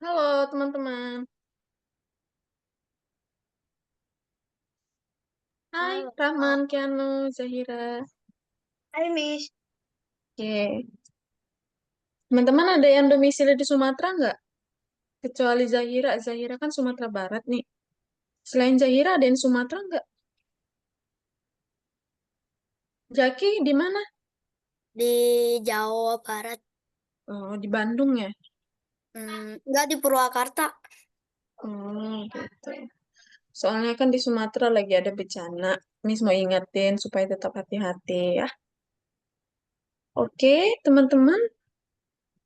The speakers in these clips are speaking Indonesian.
Halo teman-teman. Hai Halo, Rahman, Kianu, Zahira. hai Miss. Oke. Teman-teman ada yang domisili di Sumatera nggak? Kecuali Zahira. Zahira kan Sumatera Barat nih. Selain Zahira ada yang Sumatera nggak? Jaki di mana? Di Jawa Barat. Oh, di Bandung ya? Enggak di Purwakarta. Oh, gitu. Soalnya kan di Sumatera lagi ada bencana. Miss mau ingetin supaya tetap hati-hati ya. Oke, teman-teman.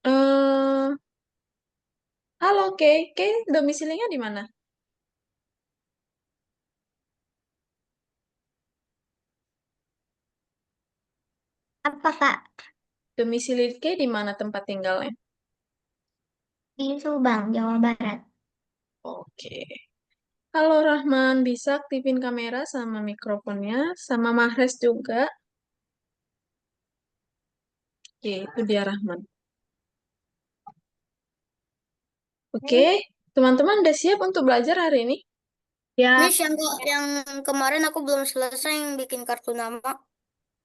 eh Halo, Kay. Kay, domisilinya di mana? Apa Kak? Domisili Kay di mana tempat tinggalnya? Di Subang, Jawa Barat. Oke. Halo Rahman, bisa aktifin kamera sama mikrofonnya, sama Mahrez juga. Oke, itu dia Rahman. Oke, teman-teman udah siap untuk belajar hari ini? Ya. Miss, yang kemarin aku belum selesai yang bikin kartu nama.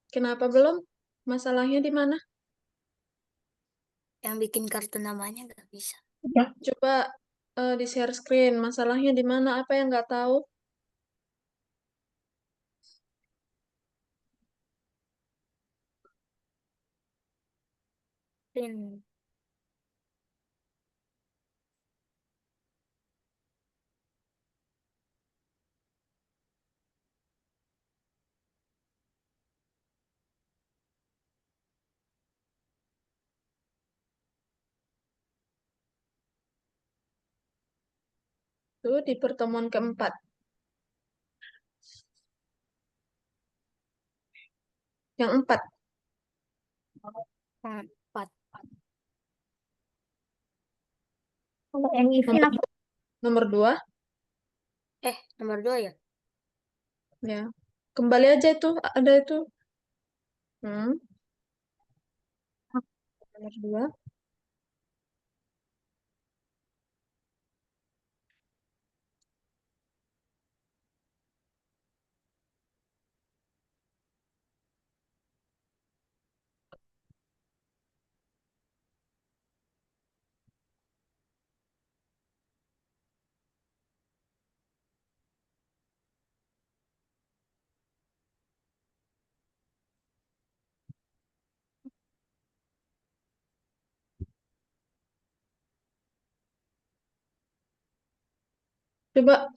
Kenapa belum? Masalahnya di mana? Yang bikin kartu namanya nggak bisa. Ya. Coba di share screen. Masalahnya di mana? Apa yang nggak tahu? Pin. Tuh di pertemuan keempat. Yang empat. Empat. Kalau yang Ivin Nomor, apa? nomor dua. Nomor dua ya? Ya. Kembali aja itu. Ada itu. Hmm, nomor dua. Coba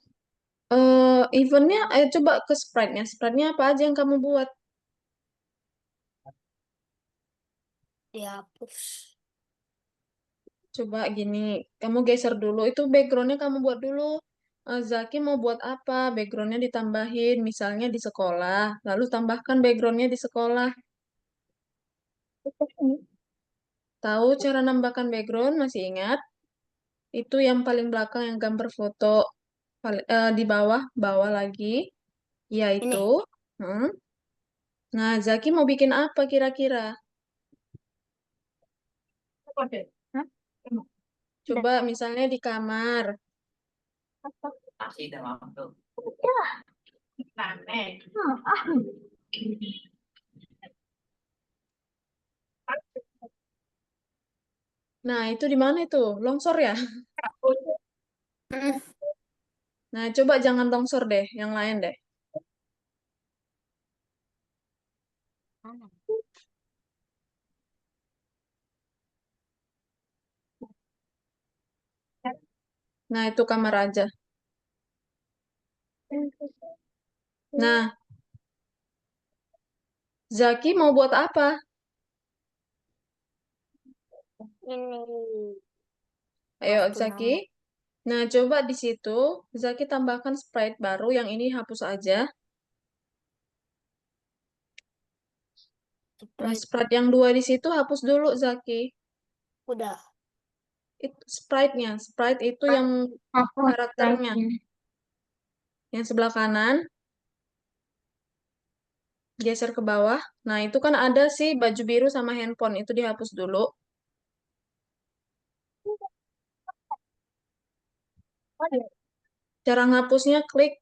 eventnya, ayo coba ke sprite-nya. Sprite-nya apa aja yang kamu buat? Dihapus. Coba gini, kamu geser dulu. Itu backgroundnya kamu buat dulu. Zaki mau buat apa? Backgroundnya ditambahin, misalnya di sekolah. Lalu tambahkan backgroundnya di sekolah. Tahu cara nambahkan background? Masih ingat? Itu yang paling belakang yang gambar foto. Di bawah, bawah lagi. Ya itu. Ini. Hmm. Nah, Zaki mau bikin apa kira-kira? Hah? Udah. Coba misalnya di kamar. Nah, itu di mana itu? Longsor ya? Mm. Nah, coba jangan longsor deh, yang lain deh. Mana? Nah, itu kamar aja. Nah, Zaki mau buat apa? Ini Ayo, kartu Zaki. nama. Nah, coba di situ, Zaki tambahkan sprite baru, yang ini hapus aja. Nah, Sprite. sprite yang dua di situ hapus dulu, Zaki. Udah. Itu sprite-nya. Sprite itu yang Aku karakternya. Sprite-nya. Yang sebelah kanan, geser ke bawah. Nah, itu kan ada sih baju biru sama handphone. Itu dihapus dulu. Cara ngapusnya klik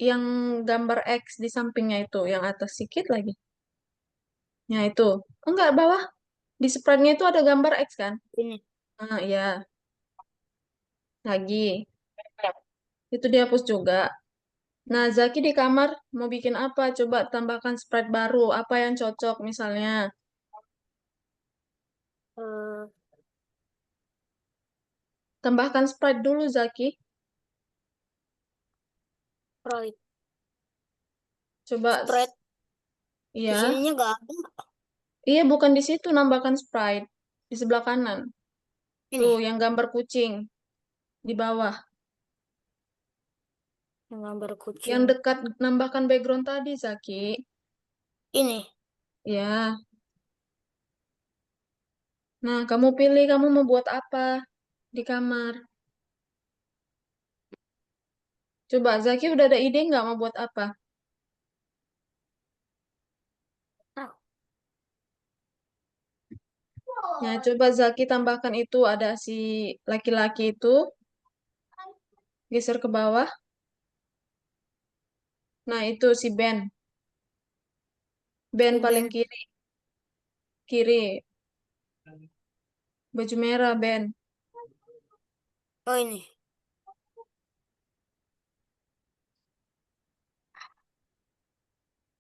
yang gambar X di sampingnya itu, yang atas sedikit lagi. Nah, itu. Enggak, bawah. Di sprite-nya itu ada gambar X kan? Ini. Nah, iya. Lagi. Itu dihapus juga. Nah, Zaki di kamar mau bikin apa? Coba tambahkan sprite baru. Apa yang cocok misalnya? Eh, Tambahkan sprite dulu, Zaki. Sprite. Coba, Sprite. Di iya. sininya nggak ada. Iya, bukan di situ nambahkan sprite. Di sebelah kanan. Ini Tuh, yang gambar kucing. Di bawah. yang gambar Yang kucing. dekat nambahkan background tadi, Zaki. Ini. Ya. Nah, kamu pilih kamu mau buat apa di kamar. Coba, Zaki udah ada ide nggak mau buat apa? Tahu. Nah, coba Zaki tambahkan itu ada si laki-laki itu. Geser ke bawah. Nah, itu si Ben. Ben Si paling Ben. kiri. Kiri. Baju merah, Ben. Oh ini.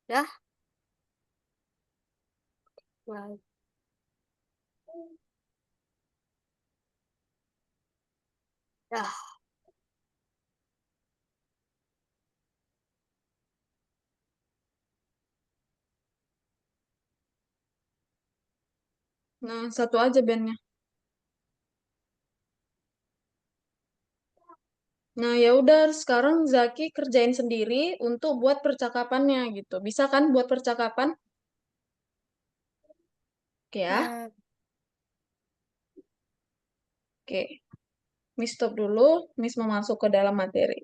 Dah. Wah, dah. Nah, satu aja Ben-nya. Nah, ya udah sekarang Zaki kerjain sendiri untuk buat percakapannya gitu. Bisa kan buat percakapan? Oke ya. Hmm, Oke. Miss stop dulu. Miss mau masuk ke dalam materi.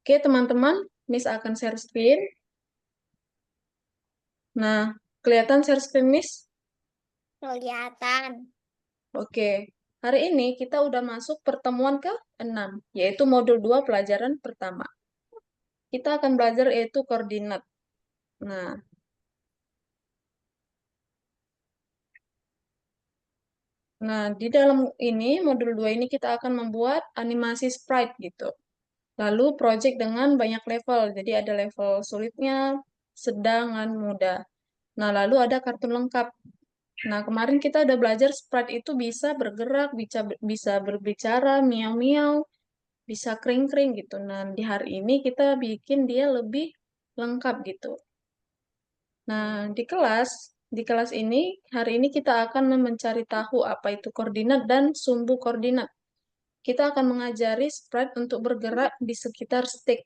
Oke, teman-teman. Miss akan share screen. Nah, kelihatan share screen Miss? kelihatan. Oke. Hari ini kita udah masuk pertemuan ke-6, yaitu modul 2 pelajaran pertama. Kita akan belajar yaitu koordinat. Nah, di dalam ini, modul 2 ini kita akan membuat animasi sprite gitu. Lalu project dengan banyak level. Jadi ada level sulitnya, sedang, dan mudah. Nah, lalu ada kartu lengkap. Nah, kemarin kita udah belajar sprite itu bisa bergerak, bisa berbicara, miau-miau, bisa kering-kering gitu. Nah, di hari ini kita bikin dia lebih lengkap gitu. Nah, di kelas ini, hari ini kita akan mencari tahu apa itu koordinat dan sumbu koordinat. Kita akan mengajari sprite untuk bergerak di sekitar stick.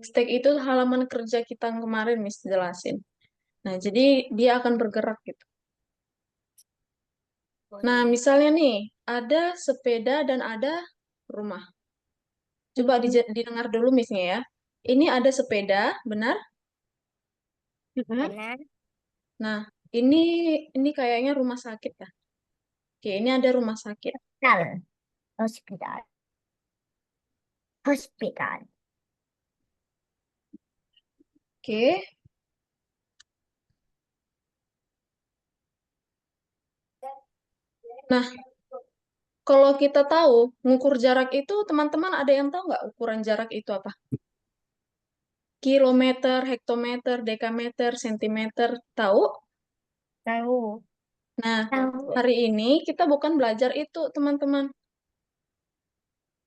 Stick itu halaman kerja kita yang kemarin, Miss jelasin. Nah, jadi dia akan bergerak gitu. Oh Nah, iya. misalnya nih, ada sepeda dan ada rumah. Coba didengar dulu, Missnya ya. Ini ada sepeda, benar? Benar. Nah, ini kayaknya rumah sakit ya. Oke, ini ada rumah sakit. Hospital. Hospital. Hospital. Oke. Nah, kalau kita tahu mengukur jarak itu, teman-teman ada yang tahu nggak ukuran jarak itu apa? Kilometer, hektometer, dekameter, sentimeter, tahu? Tahu. Nah, Tahu. hari ini kita bukan belajar itu, teman-teman.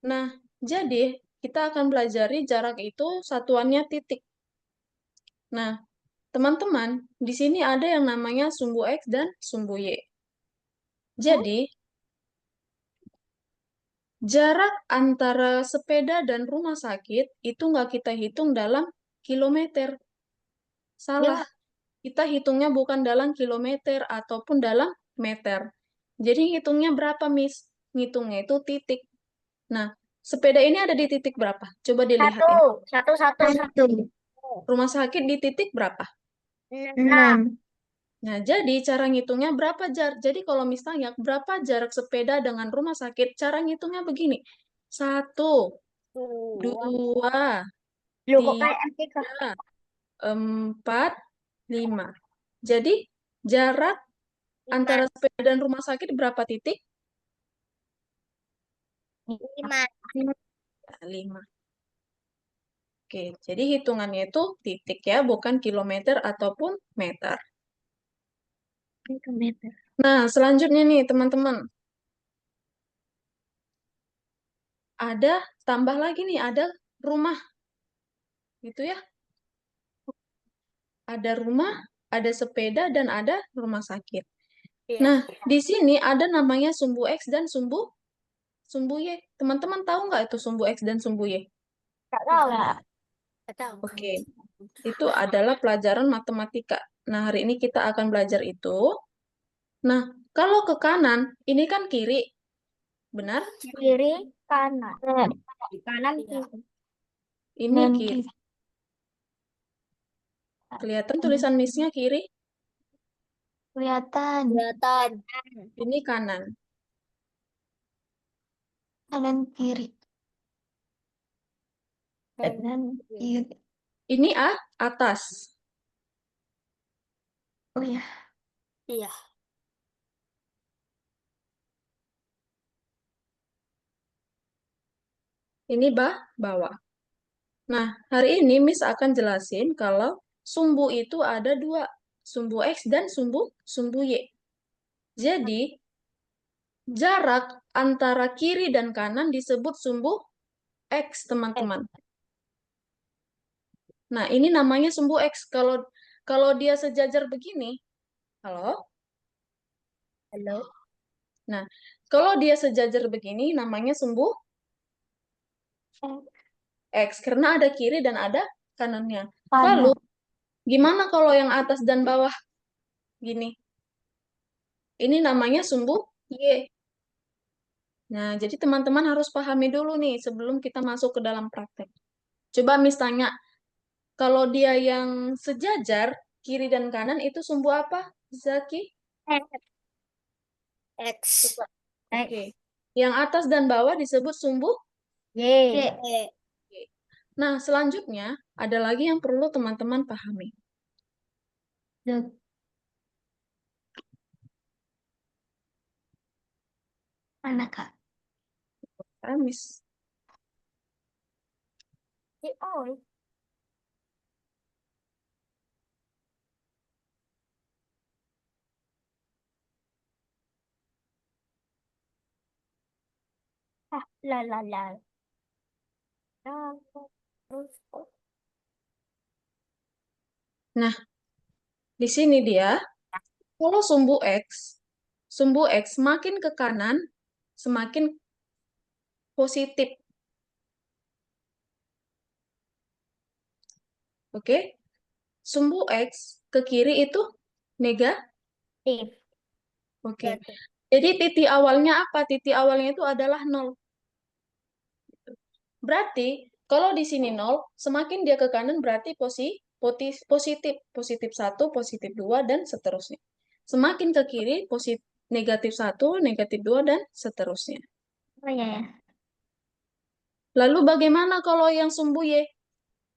Nah, jadi kita akan belajari jarak itu satuannya titik. Nah, teman-teman, di sini ada yang namanya sumbu X dan sumbu Y. Jadi, jarak antara sepeda dan rumah sakit itu nggak kita hitung dalam kilometer. Salah. Ya. Kita hitungnya bukan dalam kilometer ataupun dalam meter. Jadi hitungnya berapa, Miss? Ngitungnya itu titik. Nah, sepeda ini ada di titik berapa? Coba dilihat Satu. ini. Satu, satu, satu. Rumah sakit di titik berapa? Enam. Nah, jadi cara ngitungnya berapa jarak? Jadi kalau misalnya berapa jarak sepeda dengan rumah sakit, cara ngitungnya begini. Satu. Dua. 2, Lu kok kayak 3, Afrika? 4, 5. Jadi jarak Lima. antara sepeda dan rumah sakit berapa titik? Lima. 5. Oke, jadi hitungannya itu titik ya, bukan kilometer ataupun meter. Meter. Nah, selanjutnya nih teman-teman, ada tambah lagi nih, ada rumah gitu ya. Ada rumah, ada sepeda, dan ada rumah sakit. Iya. Nah, di sini ada namanya sumbu X dan sumbu sumbu Y. Teman-teman tahu nggak itu sumbu X dan sumbu Y? Gak tahu. Gak tahu. Oke, itu adalah pelajaran matematika. Nah, hari ini kita akan belajar itu. Nah, kalau ke kanan, ini kan kiri, benar? Kiri, kanan. Kanan, kiri. Ini kiri. Kelihatan tulisan miss-nya kiri? Kelihatan. Kelihatan. Ini kanan. Kanan, kiri. Kanan, kiri. Ini atas. Oh ya. Iya. Ini bawah. Nah, hari ini Miss akan jelasin kalau sumbu itu ada dua, sumbu X dan sumbu Y. Jadi, jarak antara kiri dan kanan disebut sumbu X, teman-teman. Nah, ini namanya sumbu X. Kalau kalau dia sejajar begini, halo? Halo. Nah, kalau dia sejajar begini namanya sumbu X karena ada kiri dan ada kanannya. Lalu, Kanan. gimana kalau yang atas dan bawah gini? Ini namanya sumbu Y. Nah, jadi teman-teman harus pahami dulu nih sebelum kita masuk ke dalam praktek. Coba Miss tanya, kalau dia yang sejajar, kiri dan kanan itu sumbu apa, Zaki? X. Coba. X. Oke. Yang atas dan bawah disebut sumbu Y. Y. Nah, selanjutnya ada lagi yang perlu teman-teman pahami. Look. Mana kak? Miss. Oh. Ah, la la la. Ah, terus. Nah, di sini dia, kalau sumbu X semakin ke kanan, semakin positif. Oke? Sumbu X ke kiri itu negatif. Negatif. Oke. Jadi titik awalnya apa? Titik awalnya itu adalah 0. Berarti kalau di sini 0, semakin dia ke kanan berarti positif. Positif 1, positif 2, dan seterusnya. Semakin ke kiri, negatif 1, negatif 2, dan seterusnya. Oh ya ya. Lalu bagaimana kalau yang sumbu Y?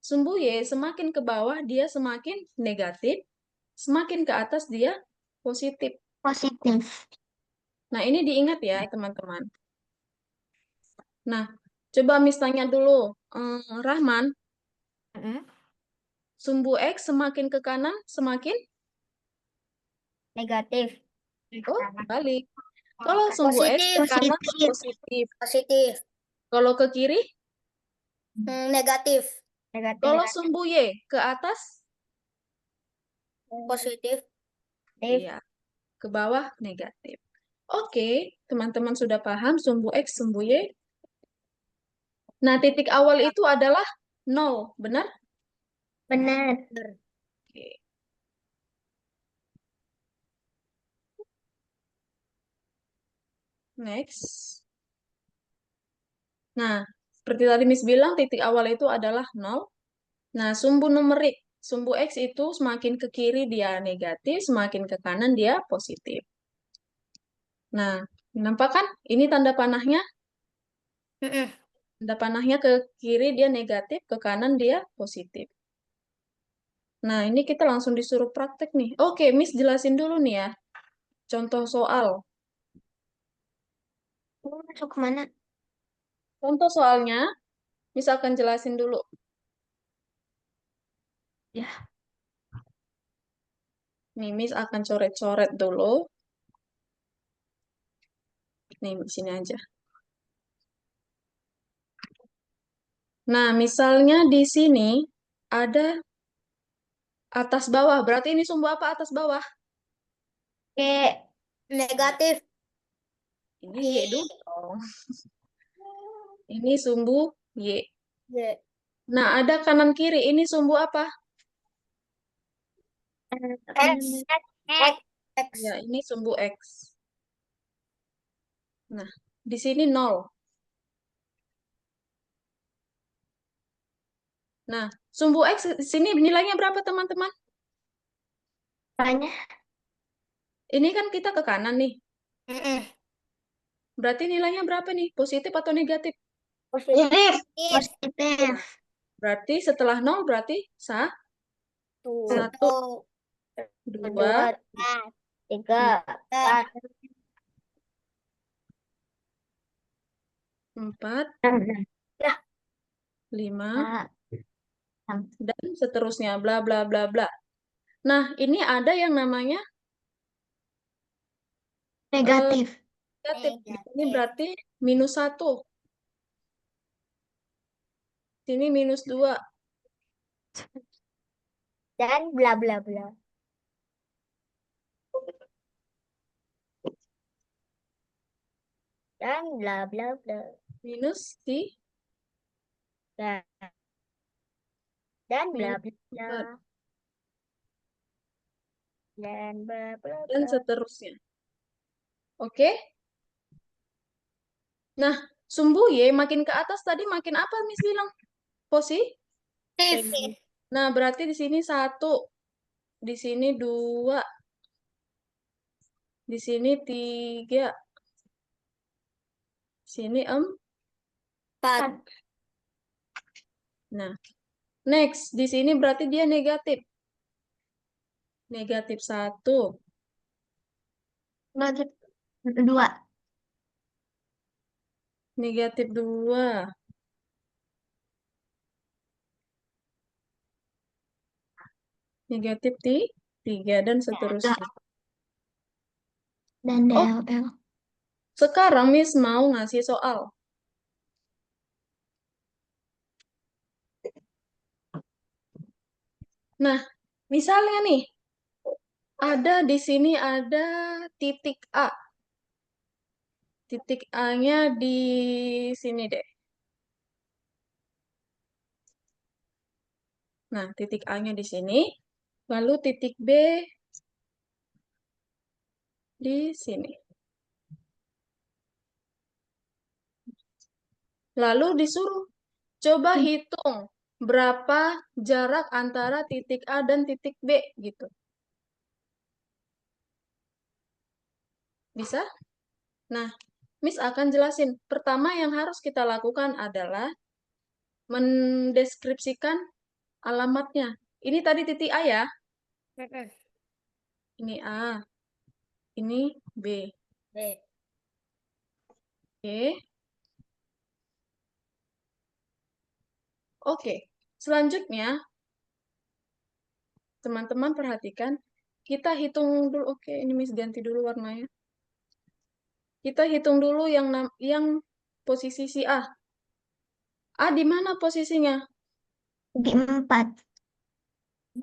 Sumbu Y semakin ke bawah dia semakin negatif, semakin ke atas dia positif. Positif. Nah, ini diingat ya, teman-teman. Nah, coba Miss tanya dulu, Rahman, Mm-mm. sumbu X semakin ke kanan, semakin? Negatif. Oh, balik. Kalau sumbu X Positif. ke kanan, Positif. positif. Positif. Kalau ke kiri? Negatif. Negatif. Kalau sumbu Y ke atas? Positif. Iya, ke bawah, negatif. Oke, teman-teman sudah paham sumbu X, sumbu Y. Nah, titik awal itu adalah 0, benar? Benar. Oke. Next. Nah, seperti tadi Miss bilang, titik awal itu adalah 0. Nah, sumbu numerik. Sumbu X itu semakin ke kiri dia negatif, semakin ke kanan dia positif. Nah, nampak kan? Ini tanda panahnya. Mm-mm. Tanda panahnya ke kiri dia negatif, ke kanan dia positif. Nah, ini kita langsung disuruh praktek nih. Oke, Miss jelasin dulu nih ya. Contoh soal. Ini masuk kemana? Contoh soalnya, Miss akan jelasin dulu. Ya. Nih, Miss akan coret-coret dulu. Nih, di sini aja. Nah, misalnya di sini ada atas bawah. Berarti ini sumbu apa atas bawah? Oke. Nah, Negatif. ini Y dulu dong. Ini sumbu Y. Y. Nah, ada kanan kiri. Ini sumbu apa? X. X. Ya, X. ini sumbu X. Nah, di sini 0. Nah, sumbu X di sini nilainya berapa, teman-teman? Apanya? Ini kan kita ke kanan nih. Mm-mm. Berarti nilainya berapa nih? Positif atau negatif? Positif. Nah, Positif. berarti setelah 0 berarti Tuh. 1, Satu, 2, dua, tiga, empat, 4, enam. Ya. 5, Nah, dan seterusnya. Bla, bla, bla, bla. Nah, ini ada yang namanya eh, negatif. negatif. Ini Negatif. berarti -1. Sini -2. Dan bla bla bla. Dan bla bla bla. Minus si Dan, dan bla minus bla 4. bla. Dan bla bla Dan bla. seterusnya. Oke? Nah, sumbu Y makin ke atas tadi makin apa, Miss bilang? Positif. Positif. Nah, berarti di sini 1, di sini 2, di sini 3, sini 4. Empat. Nah, next, di sini berarti dia negatif. -1, Negatif dua. -2, -3, dan Tiga. seterusnya. Dan Oh, del del. sekarang Miss mau ngasih soal. Nah, misalnya nih, ada di sini ada titik A. Titik A-nya di sini deh. Nah, titik A-nya di sini. Lalu titik B di sini. Lalu disuruh coba hitung berapa jarak antara titik A dan titik B gitu. Bisa? Nah, Miss akan jelasin. Pertama yang harus kita lakukan adalah mendeskripsikan alamatnya. Ini tadi titik A ya. Mm-mm. Ini A, ini B. B. Oke. Oke. Selanjutnya, teman-teman perhatikan. Kita hitung dulu. Oke, ini Miss ganti dulu warnanya. Kita hitung dulu yang posisi si A. A di mana posisinya? Di empat.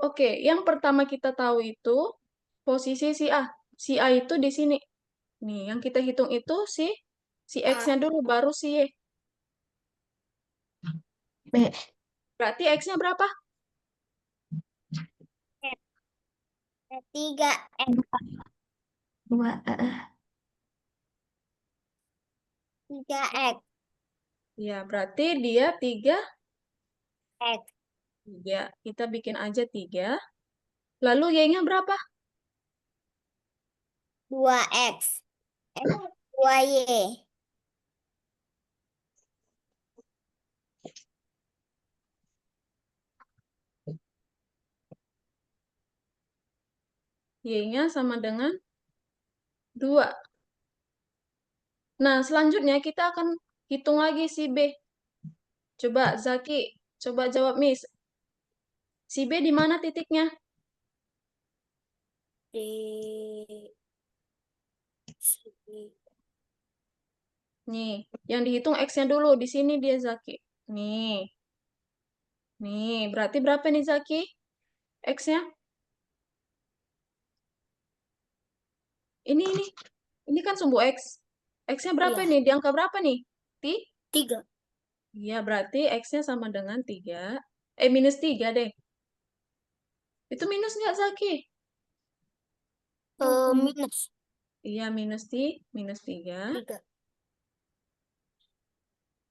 Oke, yang pertama kita tahu itu posisi si A. Si A itu di sini. Nih, yang kita hitung itu si A. X-nya dulu, baru si Y. B. Berarti X-nya berapa? Tiga. Dua. Tiga X. Ya, berarti dia 3. X. 3. Kita bikin aja 3. Lalu Y-nya berapa? Dua X. Dua Y. Y-nya sama dengan 2. Nah, selanjutnya kita akan hitung lagi si B. Coba Zaki, coba jawab Miss. Si B di mana titiknya? Di sini. Nih, yang dihitung X-nya dulu. Di sini dia Zaki. Nih, nih, berarti berapa nih Zaki? X-nya? Ini. Ini kan sumbu X. X-nya berapa Iya, nih? Di angka berapa nih? 3. Iya, berarti X-nya sama dengan 3. Minus 3 deh. Itu minus nggak, Zaki? Minus Iya, minus 3. 3.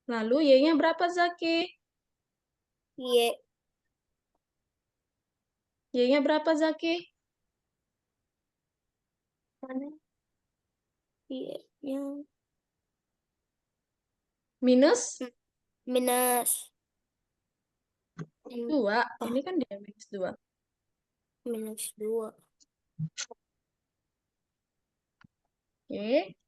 Lalu Y-nya berapa, Zaki? Y. Y-nya berapa, Zaki? Mana? Y-nya. Minus Minus 2. empat. Ini kan dia minus 2. Minus 2. Oke.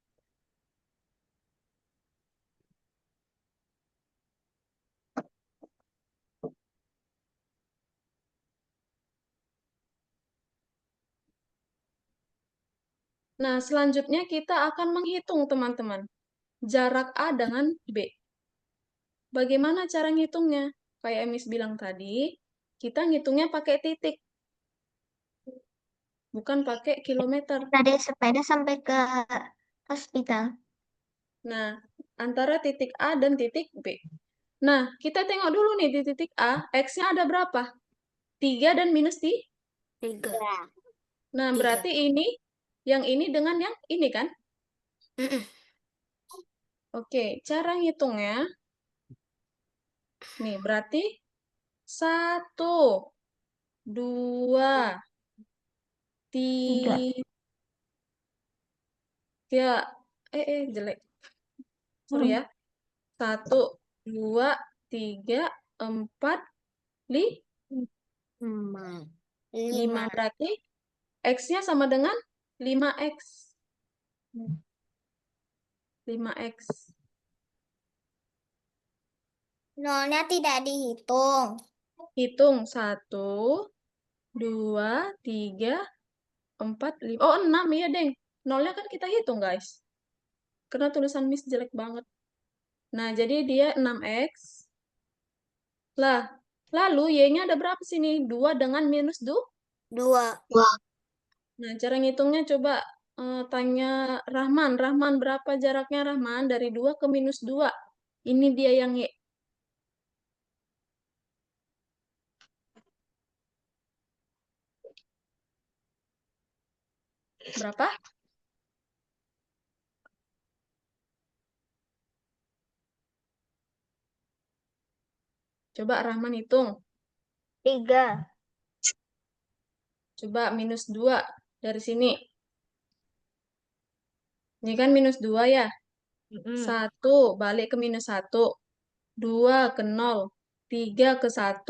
Nah, selanjutnya kita akan menghitung, teman-teman. Jarak A dengan B. Bagaimana cara ngitungnya? Kayak Miss bilang tadi, kita ngitungnya pakai titik, bukan pakai kilometer. Tadi sepeda sampai ke hospital. Nah, antara titik A dan titik B. Nah, kita tengok dulu nih di titik A, X-nya ada berapa? 3 dan minus 3. 3. Nah, 3. berarti ini, yang ini dengan yang ini kan? Mm-mm. Oke, cara ngitungnya, nih berarti 1, 2, 3. 3, jelek, sorry ya. 1, 2, 3, 4, 5. 5. 5. Berarti X-nya sama dengan 5X. 5X. Nolnya tidak dihitung. Hitung 1, 2, 3, 4, 5. Oh, 6 ya, Deng. Nolnya kan kita hitung, guys. Karena tulisan Miss jelek banget. Nah, jadi dia 6X. Lah, lalu Y-nya ada berapa sini? 2 dengan minus 2. 2. Nah, cara ngitungnya coba tanya Rahman. Rahman, berapa jaraknya Rahman? Dari 2 ke minus 2. Ini dia yang Y. Berapa? Coba Rahman hitung. 3. Coba minus 2 dari sini. Ini kan minus 2 ya. Mm-mm. 1 balik ke minus 1. 2 ke 0. 3 ke 1.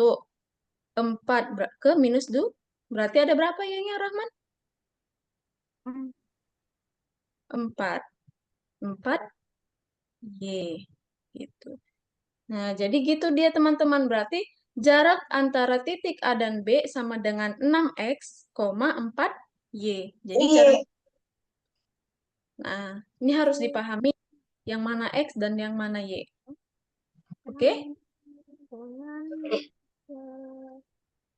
4 ke minus 2. Berarti ada berapa Y-nya, Rahman? 4. 4 Y. Gitu. Nah, jadi gitu dia teman-teman. Berarti jarak antara titik A dan B sama dengan 6X, 4 Y. Jadi cara, nah, ini harus dipahami yang mana X dan yang mana Y. Oke?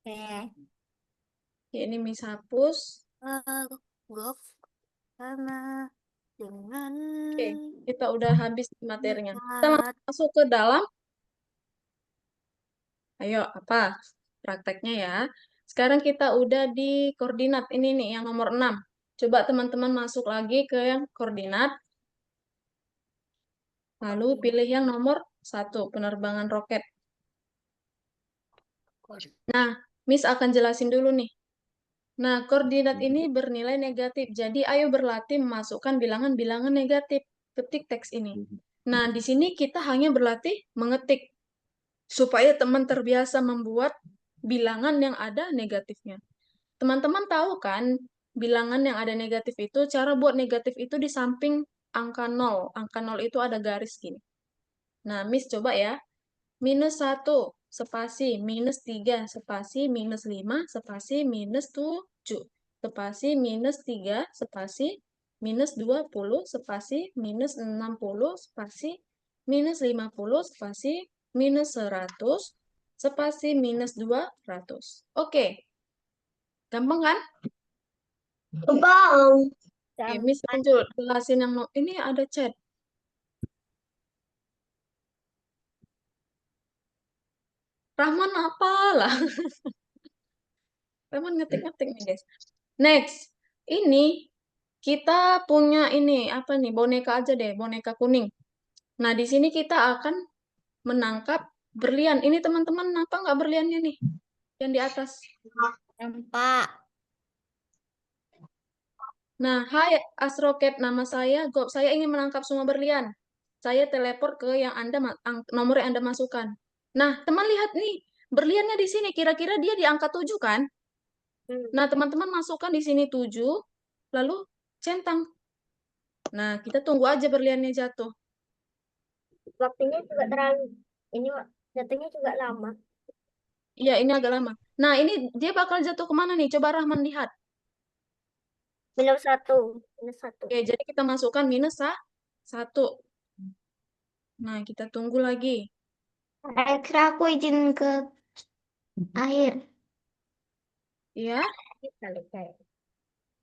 Ya, ini Miss hapus. Golf sama dengan Oke, kita udah habis materinya. Kita empat. langsung masuk ke dalam. Ayo, apa? Prakteknya ya. Sekarang kita udah di koordinat. Ini nih, yang nomor 6. Coba teman-teman masuk lagi ke yang koordinat. Lalu pilih yang nomor 1, penerbangan roket. Nah, Miss akan jelasin dulu nih. Nah, koordinat ini bernilai negatif. Jadi, ayo berlatih memasukkan bilangan-bilangan negatif. Ketik teks ini. Nah, di sini kita hanya berlatih mengetik. Supaya teman terbiasa membuat bilangan yang ada negatifnya. Teman-teman tahu kan, bilangan yang ada negatif itu, cara buat negatif itu di samping angka 0. Angka 0 itu ada garis gini. Nah, Miss coba ya. -1, spasi, -3, spasi, -5, spasi, -7, spasi, -3, spasi, -20, spasi, -60, spasi, -50, spasi, -100, spasi, -200. Oke, gampang kan? Bang. Oke, Miss lanjut. Jelasin yang ini ada chat. Rahman apalah. Rahman ngetik-ngetik nih, guys. Next. Ini kita punya ini apa nih? Boneka aja deh, boneka kuning. Nah, di sini kita akan menangkap berlian. Ini teman-teman apa nggak berliannya nih? Yang di atas. Nampak. Nah, hai Asroket, nama saya Gob. Saya ingin menangkap semua berlian. Saya teleport ke yang nomor yang Anda masukkan. Nah, teman lihat nih, berliannya di sini. Kira-kira dia di angka 7 kan? Nah, teman-teman masukkan di sini 7, lalu centang. Nah, kita tunggu aja berliannya jatuh. Waktunya juga terlalu. Ini jatuhnya juga lama. Iya, ini agak lama. Nah, ini dia bakal jatuh kemana nih? Coba Rahman lihat. -1. -1. Oke, jadi kita masukkan -1. Nah, kita tunggu lagi. Kira aku izin ke air. Iya,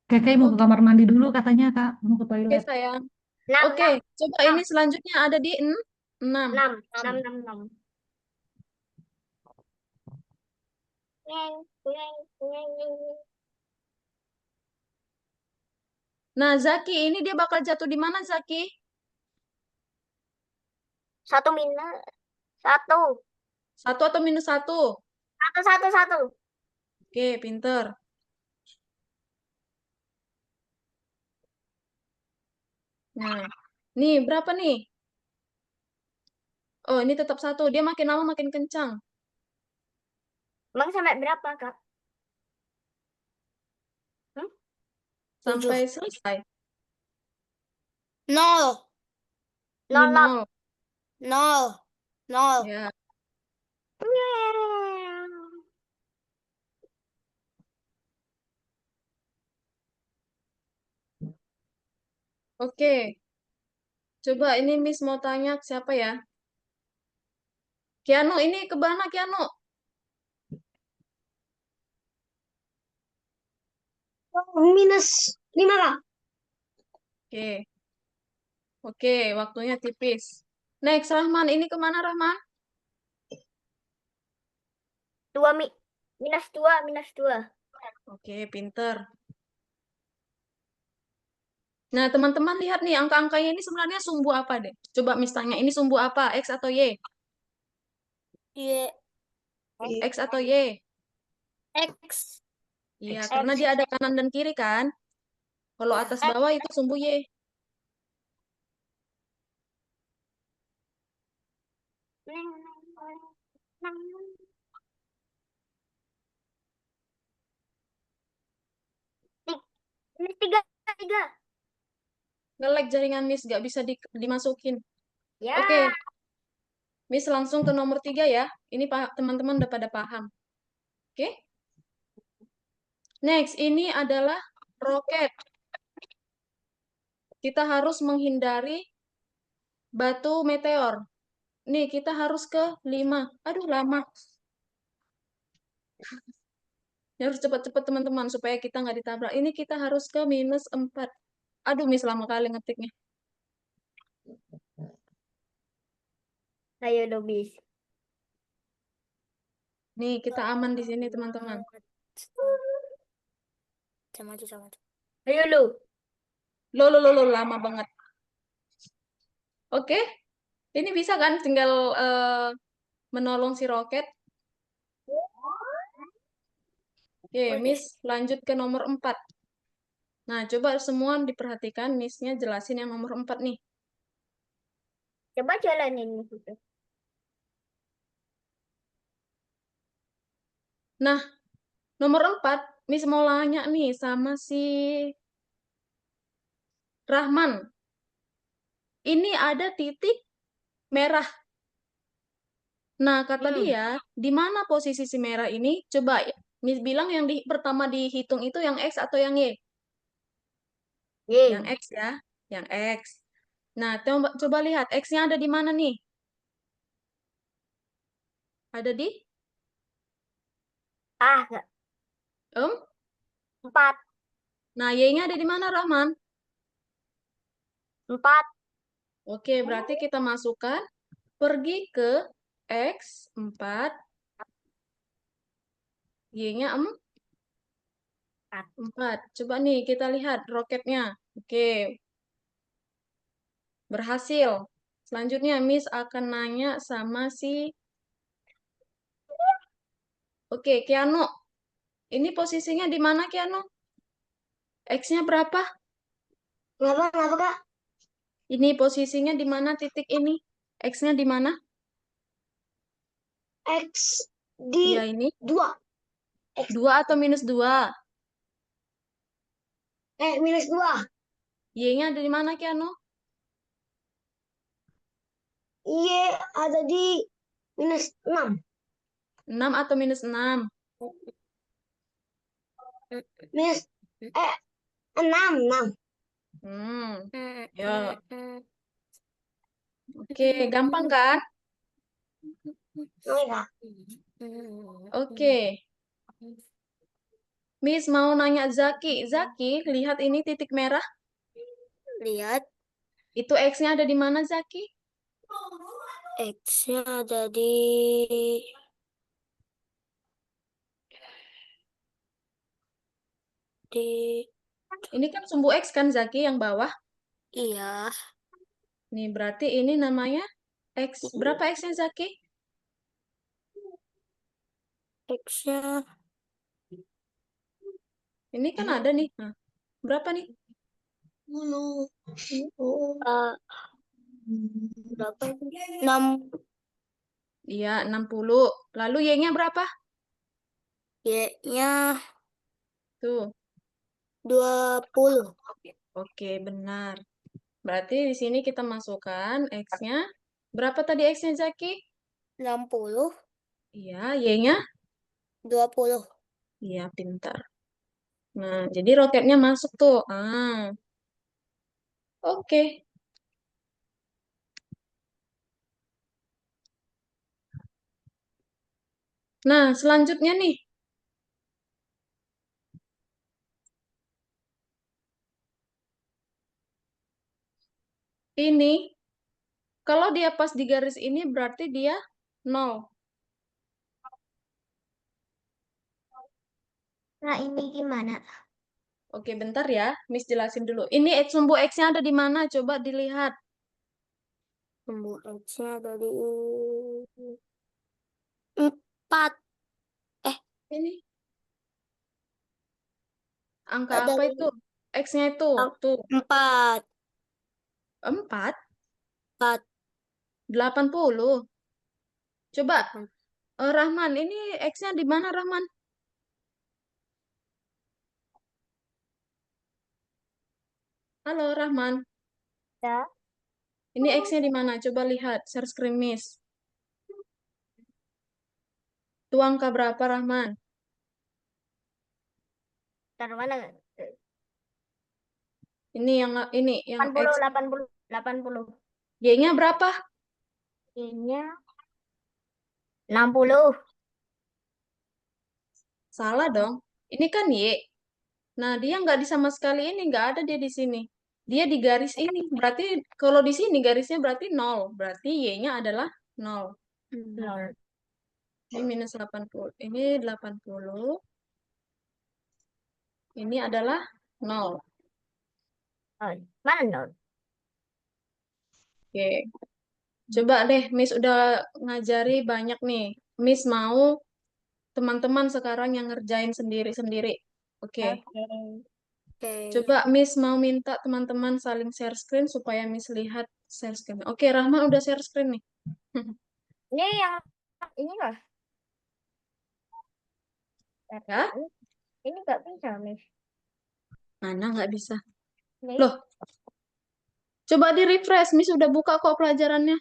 Kakak mau ke oke, kamar mandi dulu katanya Kak, mau ke oke toilet. sayang. Enam, Oke, enam, coba enam, ini selanjutnya ada di 6. enam, enam, enam, enam. Neng, neng, neng, neng. Nah, Zaki, ini dia bakal jatuh di mana, Zaki? 1 minus 1. 1 atau -1? 1, 1, 1. Oke, pinter. Nah, nih berapa nih? Oh, ini tetap 1. Dia makin lama makin kencang. Emang sampai berapa, Kak? Hmm? 7. Sampai selesai. 0. Ini 0, 0. 0. 0. 0. Ya, oke. Coba ini Miss mau tanya siapa ya? Kiano, ini ke mana Kiano? -5 lah. Oke, oke, waktunya tipis. Next, Rahman, ini kemana Rahman? 2, -2, -2. Oke, pinter. Nah, teman-teman lihat nih, angka-angkanya ini sebenarnya sumbu apa deh? Coba Miss tanya, ini sumbu apa? X atau Y? Iya. X atau Y? X. Iya, X. karena dia ada kanan dan kiri kan? Kalau Ya. atas bawah itu sumbu Y. Tiga, tiga. Nge-lag jaringan Miss, nggak bisa dimasukin. Ya. Oke, Miss langsung ke nomor 3 ya. Ini teman-teman udah pada paham. Oke? Next, ini adalah roket. Kita harus menghindari batu meteor. Nih, kita harus ke 5. Aduh, lama. Ya, harus cepat-cepat teman-teman supaya kita nggak ditabrak. Ini kita harus ke -4. Aduh, Miss lama kali ngetiknya. Ayo Dobis. Nih, kita aman di sini teman-teman. Sama aja, sama aja. Ayo lu. Lo, lama banget. Oke, ini bisa kan tinggal menolong si roket. Oke, Miss lanjut ke nomor 4. Nah, coba semua diperhatikan, Miss-nya jelasin yang nomor 4 nih. Coba jalanin gitu. Nah, nomor 4 Miss mau nanya nih sama si Rahman. Ini ada titik merah. Nah, kata dia, di mana posisi si merah ini? Coba ya. Miss bilang yang pertama dihitung itu yang X atau yang Y? Yang Y. X ya. Yang X. Nah, coba lihat. X-nya ada di mana nih? Ada di? Ah, nggak. Em? 4. Nah, Y-nya ada di mana, Rahman? 4. Oke, berarti kita masukkan pergi ke X 4, Y-nya 4. Coba nih kita lihat roketnya. Oke, berhasil. Selanjutnya Miss akan nanya sama si Oke, Keanu. Ini posisinya di mana, Keanu? X-nya berapa? Kenapa, Kak? Ini posisinya di mana titik ini? X-nya di mana? X di Ya, ini 2. 2 atau minus 2? Minus 2. Y-nya ada di mana, Keanu? Y ada di minus 6. 6 atau minus 6? Minus 6. 6. Hmm, ya. Oke, gampang kan? Oke, Kak. Oke. Miss mau nanya Zaki. Zaki, lihat ini titik merah. Lihat, Itu X-nya ada di mana, Zaki? X-nya ada di di Ini kan sumbu X kan, Zaki, yang bawah. iya, Nih, berarti ini namanya X. Berapa X-nya, Zaki? X-nya Ini kan ada nih. Nah, berapa nih? eh, berapa itu? 6. Iya, 60. Lalu Y-nya berapa? Y-nya Tuh. 20. Oke, benar. Berarti di sini kita masukkan X-nya. Berapa tadi X-nya, Zaki? 60. Iya, Y-nya? 20. Iya, pintar. Nah, jadi roketnya masuk tuh. Oke. Nah, selanjutnya nih. Ini, kalau dia pas di garis ini berarti dia 0. Nah, ini gimana? Oke, bentar ya. Miss jelasin dulu. Ini sumbu X-nya ada di mana? Coba dilihat. Sumbu X-nya ada di 4. Ini angka Ada apa di itu? X-nya itu. Tuh, 4. 4, 4. 80. Coba, Rahman, ini X-nya di mana, Rahman? Halo, Rahman. Ya. Ini X-nya di mana? Coba lihat, share screen Miss. Itu angka berapa, Rahman? Taruh mana? Ini yang 80, X. 80, 80. Y-nya berapa? Y-nya 60. Salah dong. Ini kan Y. Nah, dia nggak di sama sekali ini, nggak ada dia di sini. Dia di garis ini. Berarti kalau di sini garisnya berarti 0. Berarti Y-nya adalah 0. 0. Ini minus 80. Ini 80. Ini adalah 0. Oh, mana 0? Oke. Coba deh, Miss udah ngajari banyak nih. Miss mau teman-teman sekarang yang ngerjain sendiri-sendiri. Oke. Oke. Oke. Coba Miss mau minta teman-teman saling share screen supaya Miss lihat share screen. Oke, Rahma udah share screen nih. Ini yang ini loh. Ya? Ini nggak bisa, Miss. Mana nggak bisa? Nih. Loh, coba di refresh. Miss udah buka kok pelajarannya.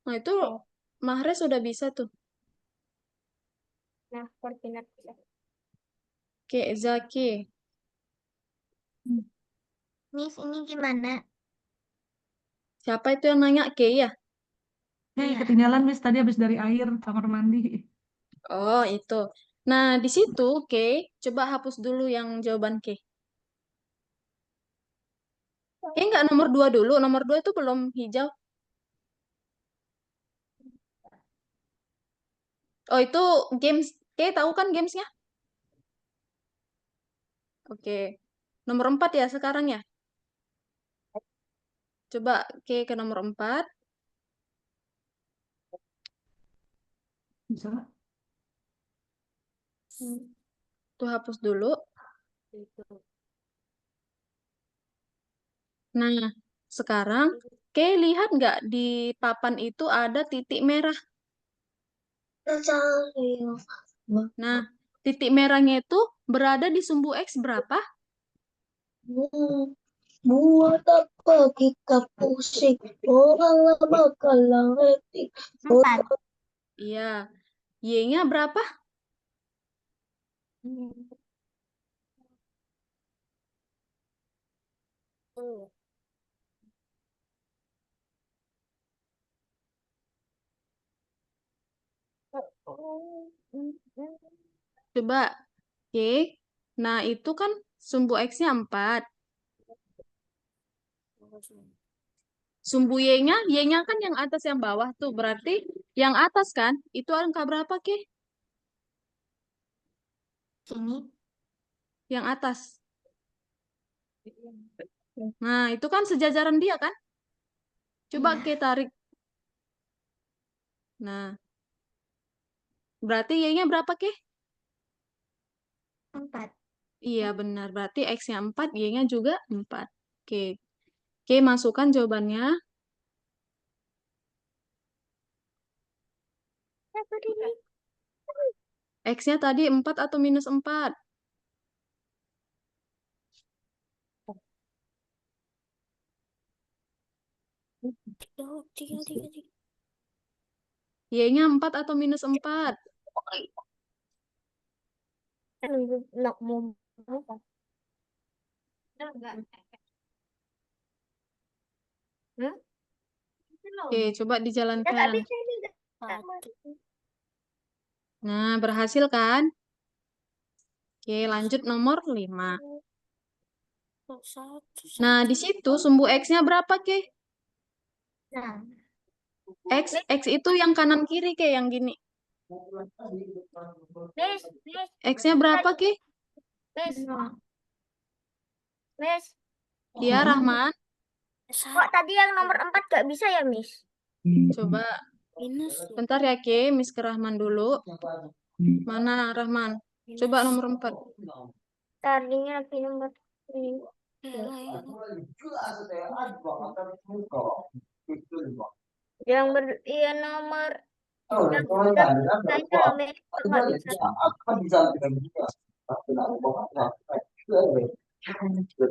Nah, itu Oh. Mahrez sudah bisa tuh. Nah, koordinat bisa. Oke, Zaki. Miss, ini gimana? Siapa itu yang nanya? Ke ya? Oke, Iya. ketinggalan Miss tadi habis dari air kamar mandi. Oh, itu. Nah, di situ, Ke, coba hapus dulu yang jawaban Ke. Ke nggak nomor 2 dulu. Nomor 2 itu belum hijau. Oh, itu games. Ke tahu kan gamesnya? Oke. Nomor 4 ya sekarang ya? Coba ke nomor 4. Bisa nggak? Tuh hapus dulu. Nah, sekarang Ke lihat nggak di papan itu ada titik merah. Nah, titik merahnya itu berada di sumbu X berapa? Buat apa kita pusing? Orang lama kalah hati. Empat. Iya. Y-nya berapa? Coba. Oke. Nah, itu kan sumbu X-nya 4. Sumbu Y-nya kan yang atas yang bawah tuh. Berarti yang atas kan? Itu angka berapa, Ke? Ini. Yang atas. Nah, itu kan sejajaran dia kan? Coba Iya. Ke tarik. Nah, berarti Y-nya berapa, Ke? Empat. Iya, benar. Berarti X-nya 4, Y-nya juga 4. Oke. Oke, masukkan jawabannya. X-nya tadi 4 atau minus 4? Tiga, tiga. Y-nya 4 atau minus 4? Nggak mau. Oke, coba Ya, dijalankan. tak bisa ini. Nah, berhasil kan? Oke, lanjut nomor 5. Nah, di situ sumbu X-nya berapa, Ke? Nah, X itu yang kanan kiri, Ke, yang gini. Miss, X-nya berapa, Ke? Miss, Miss. Iya, Rahman. Kok tadi yang nomor 4 gak bisa ya, Miss? Coba. Bentar ya, Ke. Miss ke Rahman dulu. Mana, Rahman? Coba nomor 4. Tadinya lagi nomor ini. Iya nomor yang udah bisa loh, Miss. Kok nggak bisa?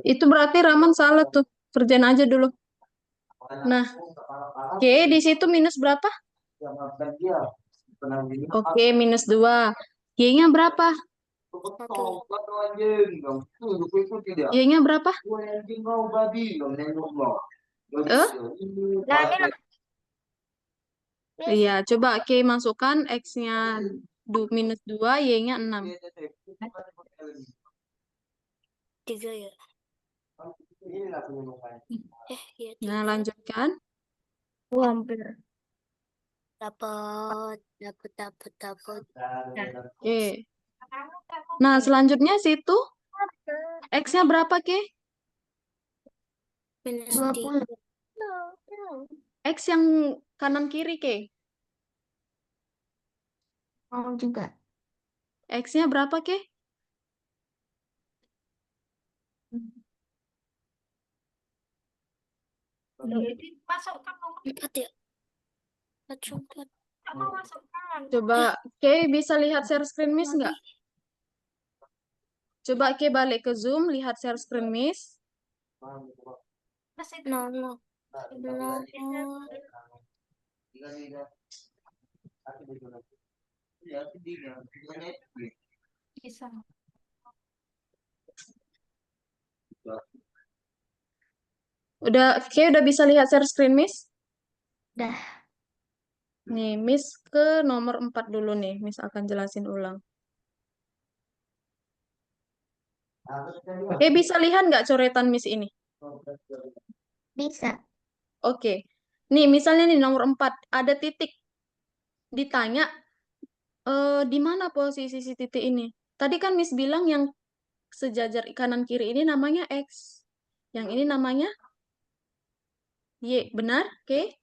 Itu berarti Rahman salah tuh. Kerjain aja dulu. Nah, Oke, di situ minus berapa? Oke, minus 2. Y-nya berapa? Y-nya berapa? Eh? Nah, ini loh, Miss. Iya, coba Oke masukkan X-nya minus 2, Y-nya 6. Tiga ya. Nah, lanjutkan. Hampir. Dapat. Oke. Nah, selanjutnya situ X-nya berapa, Ke? Minus 20. X yang kanan kiri, Ke? Mau juga. X-nya berapa, Ke? Empat ya. Empat. Coba, Ke bisa lihat share screen Miss nggak? Coba ke balik ke Zoom, lihat share screen, Miss. No, no. No. Bisa. Udah bisa lihat share screen, Miss? Dah. Nih, Miss ke nomor 4 dulu nih. Miss akan jelasin ulang. Oke, bisa lihat nggak coretan Miss ini? Bisa. Oke. Nih, misalnya nih nomor 4. Ada titik. Ditanya, di mana posisi si titik ini? Tadi kan Miss bilang yang sejajar kanan kiri ini namanya X. Yang ini namanya Y. Benar? Oke.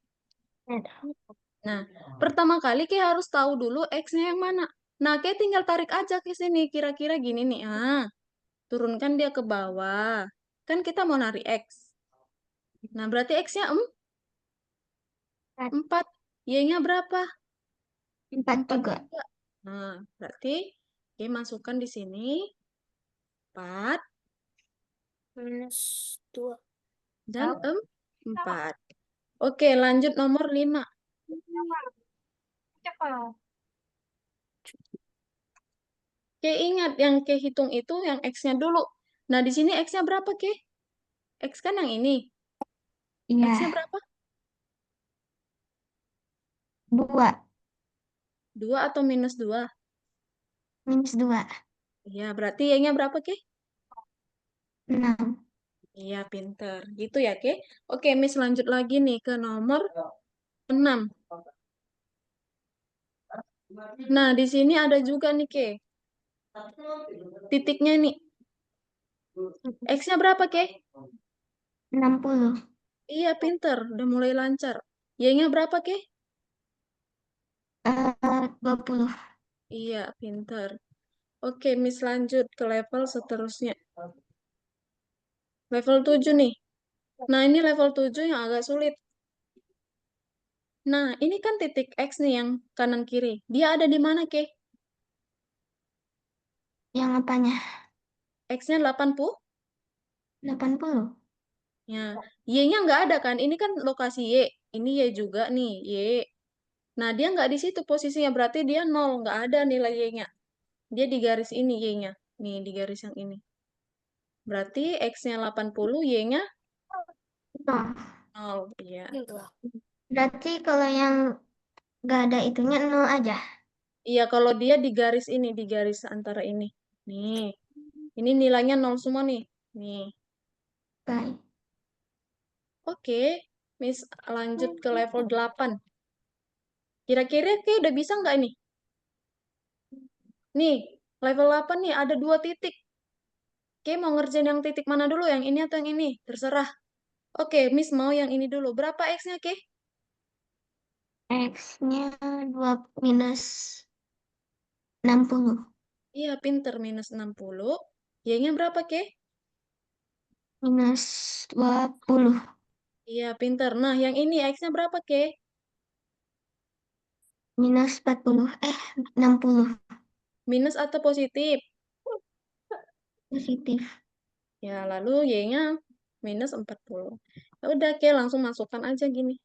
Nah, pertama kali Ke harus tahu dulu X-nya yang mana. Nah, Ke tinggal tarik aja ke sini. Kira-kira gini nih. Turunkan dia ke bawah. Kan kita mau narik X. Nah, berarti X-nya 4. Y-nya berapa? 4 juga. Nah, berarti Ke masukkan di sini 4 -2. dan 4. Oke, lanjut nomor 5. Ke ingat yang Ke hitung itu yang X-nya dulu. Nah, di sini X-nya berapa, Ke? X kan yang ini. Iya. X-nya berapa? 2. 2 atau minus 2? -2. Iya, berarti Y-nya berapa, Ke? 6. Iya, pinter. Gitu ya, Ke? Oke, Miss lanjut lagi nih ke nomor 6. Nah, di sini ada juga nih, Ke. Titiknya nih. X-nya berapa, Ke? 60. Iya, pinter. Udah mulai lancar. Y-nya berapa, Ke? 20. Iya, pinter. Oke, Miss lanjut ke level seterusnya. Level 7 nih. Nah, ini level 7 yang agak sulit. Nah, ini kan titik X nih yang kanan kiri. Dia ada di mana, Ke? Yang apanya? X-nya 80? 80. Ya. Y-nya nggak ada kan? Ini kan lokasi Y. Ini Y juga nih, Y. Nah, dia nggak di situ posisinya. Berarti dia 0. Nggak ada nilai Y-nya. Dia di garis ini Y-nya. Nih, di garis yang ini. Berarti X-nya 80, Y-nya Nah, 0. Iya. berarti kalau yang nggak ada itunya 0 aja. Iya, kalau dia di garis ini, di garis antara ini. Nih, ini nilainya 0 semua nih. Nih. Baik. Oke, Miss lanjut ke level 8. Kira-kira kayak udah bisa nggak ini? Nih, level 8 nih ada 2 titik. Oke, mau ngerjain yang titik mana dulu? Yang ini atau yang ini? Terserah. Oke, Miss mau yang ini dulu. Berapa X-nya, Ke? X-nya 2 minus 60. Iya, pinter. Minus 60. Y-nya berapa, Ke? Minus 20. Iya, pinter. Nah, yang ini X-nya berapa, Ke? Minus 40. 60. Minus atau positif? Positif. Ya, lalu Y-nya minus 40. Ya udah, Ke, langsung masukkan aja gini.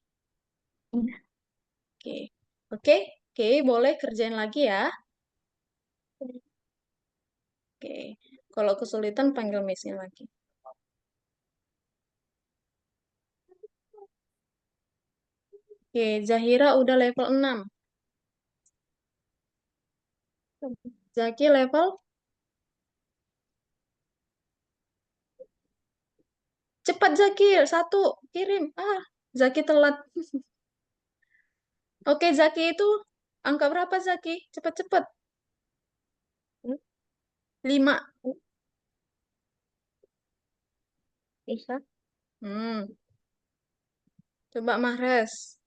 Iya. Oke. Oke, Ke, boleh kerjain lagi ya. Oke. Kalau kesulitan, panggil Miss-nya lagi. Oke, Zahira udah level 6. Zaki level? Cepat, Zaki. 1, kirim. Zaki telat. Oke, Zaki itu angka berapa, Zaki? Cepat-cepat. 5. Bisa. Hmm. Coba Mahres.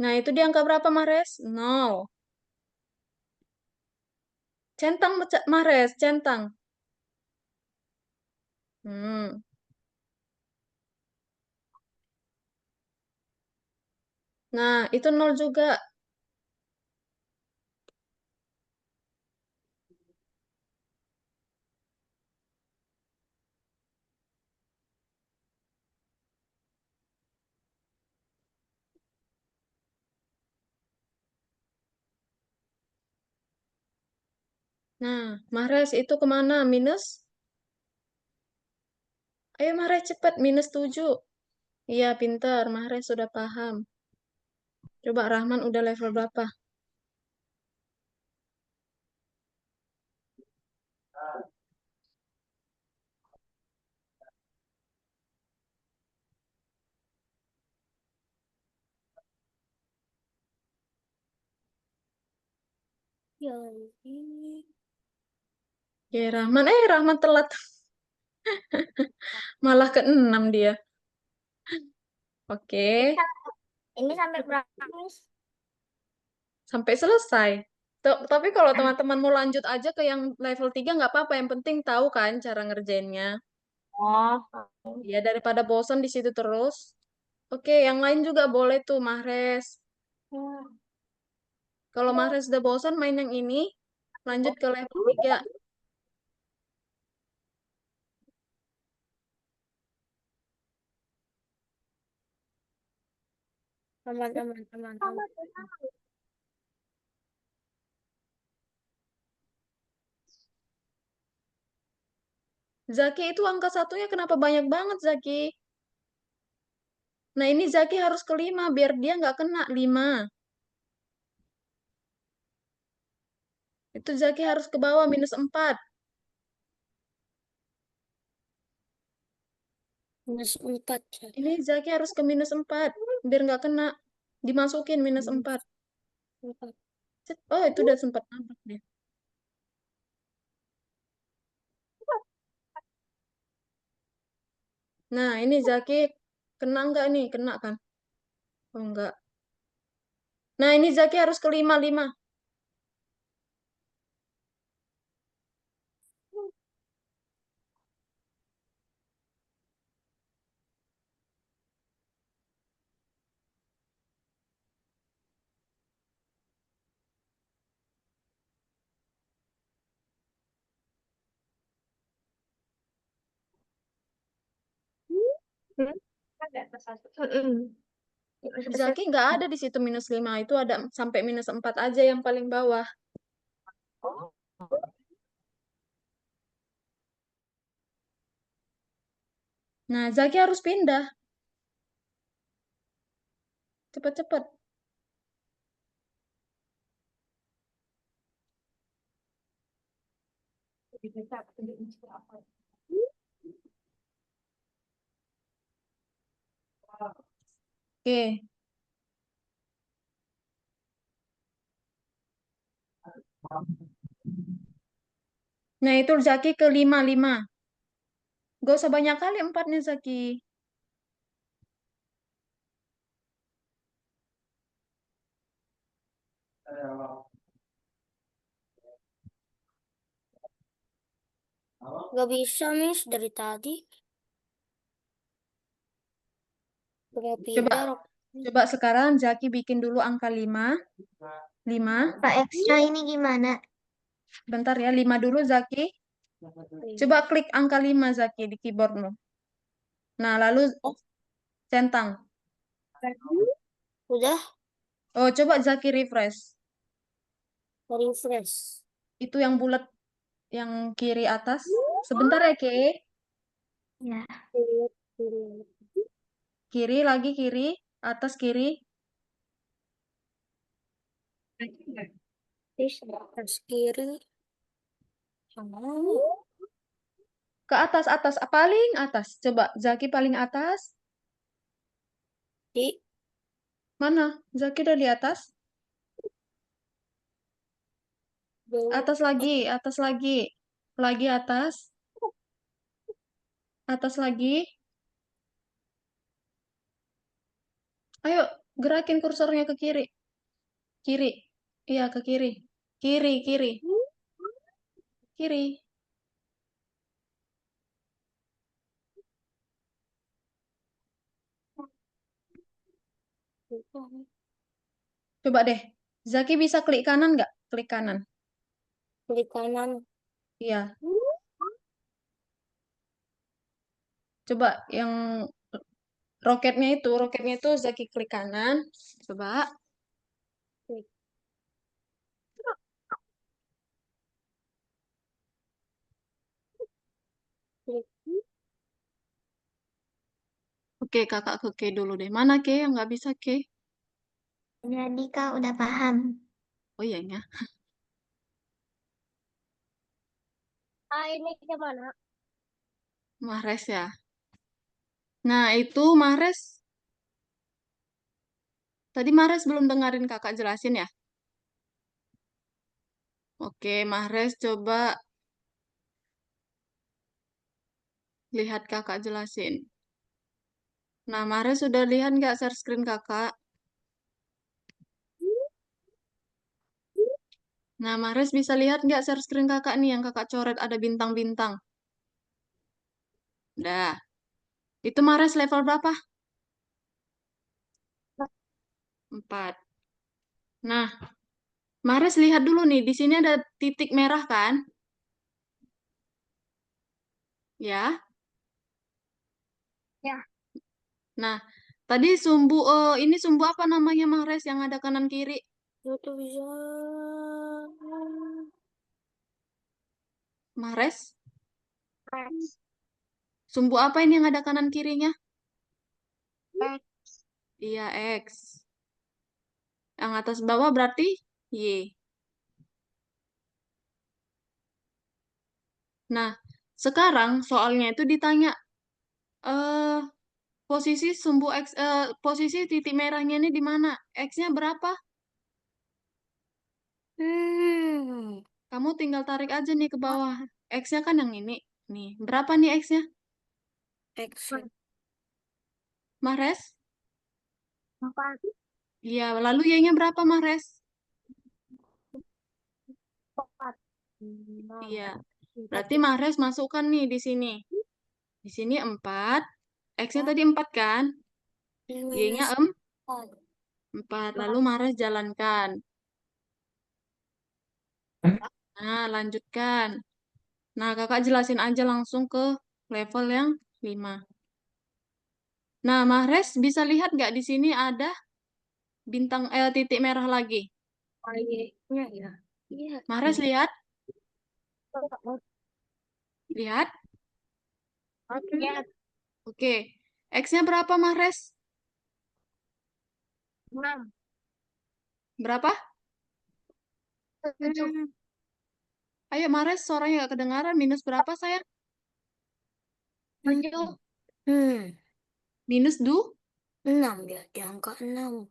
Nah, itu di angka berapa, Mahres? 0. Centang, Mahres. Centang. Hmm. Nah, itu 0 juga. Nah, Mahrez itu kemana? Minus? Ayo Mahrez cepat, -7. Iya, pintar. Mahrez sudah paham. Coba Rahman udah level berapa? Ya, ini. Ya, Rahman. Rahman telat. Malah ke-6 dia. Oke, Ini sampai berapa, Miss? sampai selesai. Tapi kalau teman-teman mau lanjut aja ke yang level 3 nggak apa-apa. Yang penting tahu kan cara ngerjainnya. Oh. Ya, daripada bosan di situ terus. Oke, yang lain juga boleh tuh, Mahrez. Kalau Mahrez udah bosan main yang ini, lanjut ke level 3. Teman-teman. Zaki itu angka satunya kenapa banyak banget, Zaki? Nah, ini Zaki harus ke 5, biar dia nggak kena 5. Itu Zaki harus ke bawah, -4. -4 ya. Ini Zaki harus ke -4, biar nggak kena. Dimasukin -4. -4. Oh, itu udah sempat nampak deh. Nah, ini Zaki kena nggak nih? Kena kan? Oh, enggak. Nah, ini Zaki harus ke 5, 5. Zaki nggak ada di situ -5. Itu ada sampai -4 aja yang paling bawah. Nah, Zaki harus pindah. Cepat-cepat. Oke. Nah, itu Zaki ke 5, 5. Gak usah banyak kali empatnya, Zaki. Gak bisa, Miss, dari tadi. Mau pindah. Coba sekarang Zaki bikin dulu angka 5. 5. Pak X-nya ini gimana? Bentar ya, 5 dulu Zaki. Coba klik angka 5 Zaki di keyboardmu. Nah, lalu centang. Udah Oh, coba Zaki refresh. refresh. Itu yang bulat yang kiri atas. Sebentar ya, Ke. Ya. Kiri lagi kiri, atas kiri. Atas kiri. Sama. Ke atas atas, paling atas. Coba Zaki paling atas. Di Mana? Zaki udah di atas. bawah. Atas lagi. Lagi atas. Atas lagi. Ayo, gerakin kursornya ke kiri. Kiri. Iya, ke kiri. Kiri, kiri. Kiri. Coba deh. Zaki bisa klik kanan nggak? Klik kanan. Klik kanan. Iya. Coba yang roketnya itu Zaki klik kanan. Coba. Klik. Oke, kakak ke K dulu deh. Mana K yang nggak bisa K? Jadi Kak udah paham. Oh iya ya. Ini gimana? Mahrez ya. Nah, itu Mahrez. Tadi Mahrez belum dengerin kakak jelasin ya? Oke, Mahrez coba lihat kakak jelasin. Nah, Mahrez sudah lihat nggak share screen kakak? Nah, Mahrez bisa lihat nggak share screen kakak nih yang kakak coret ada bintang-bintang? Udah. Itu Mahrez level berapa? 4. Nah, Mahrez lihat dulu nih, di sini ada titik merah kan? Ya. Ya. Nah, tadi ini sumbu apa namanya Mahrez yang ada kanan kiri? Itu bisa. Mahrez, X. sumbu apa ini yang ada kanan kirinya? X. Iya, X. Yang atas bawah berarti Y. Nah, sekarang soalnya itu ditanya eh posisi titik merahnya ini di mana? X-nya berapa? Hmm. Kamu tinggal tarik aja nih ke bawah. X-nya kan yang ini. Nih, berapa nih X-nya? X. Mahrez? Empat. Iya, lalu Y-nya berapa Mahrez? Empat. Enam. Iya. Empat Berarti ya. Mahrez masukkan nih di sini. Di sini 4. X-nya tadi 4 kan? Y-nya Minus 4. 4. Lalu Mahrez jalankan. Nah, lanjutkan. Nah, kakak jelasin aja langsung ke level yang 5. Nah, Mahrez bisa lihat nggak di sini ada titik merah lagi? Y-nya ya. Iya. Mahrez lihat? Lihat? Lihat. Oke. X-nya berapa Mahrez? 6. Berapa? 7. Ayo Mahrez, suaranya nggak kedengaran. Minus berapa sayang? 7. Minus 2? 6 ya. Di angka 6.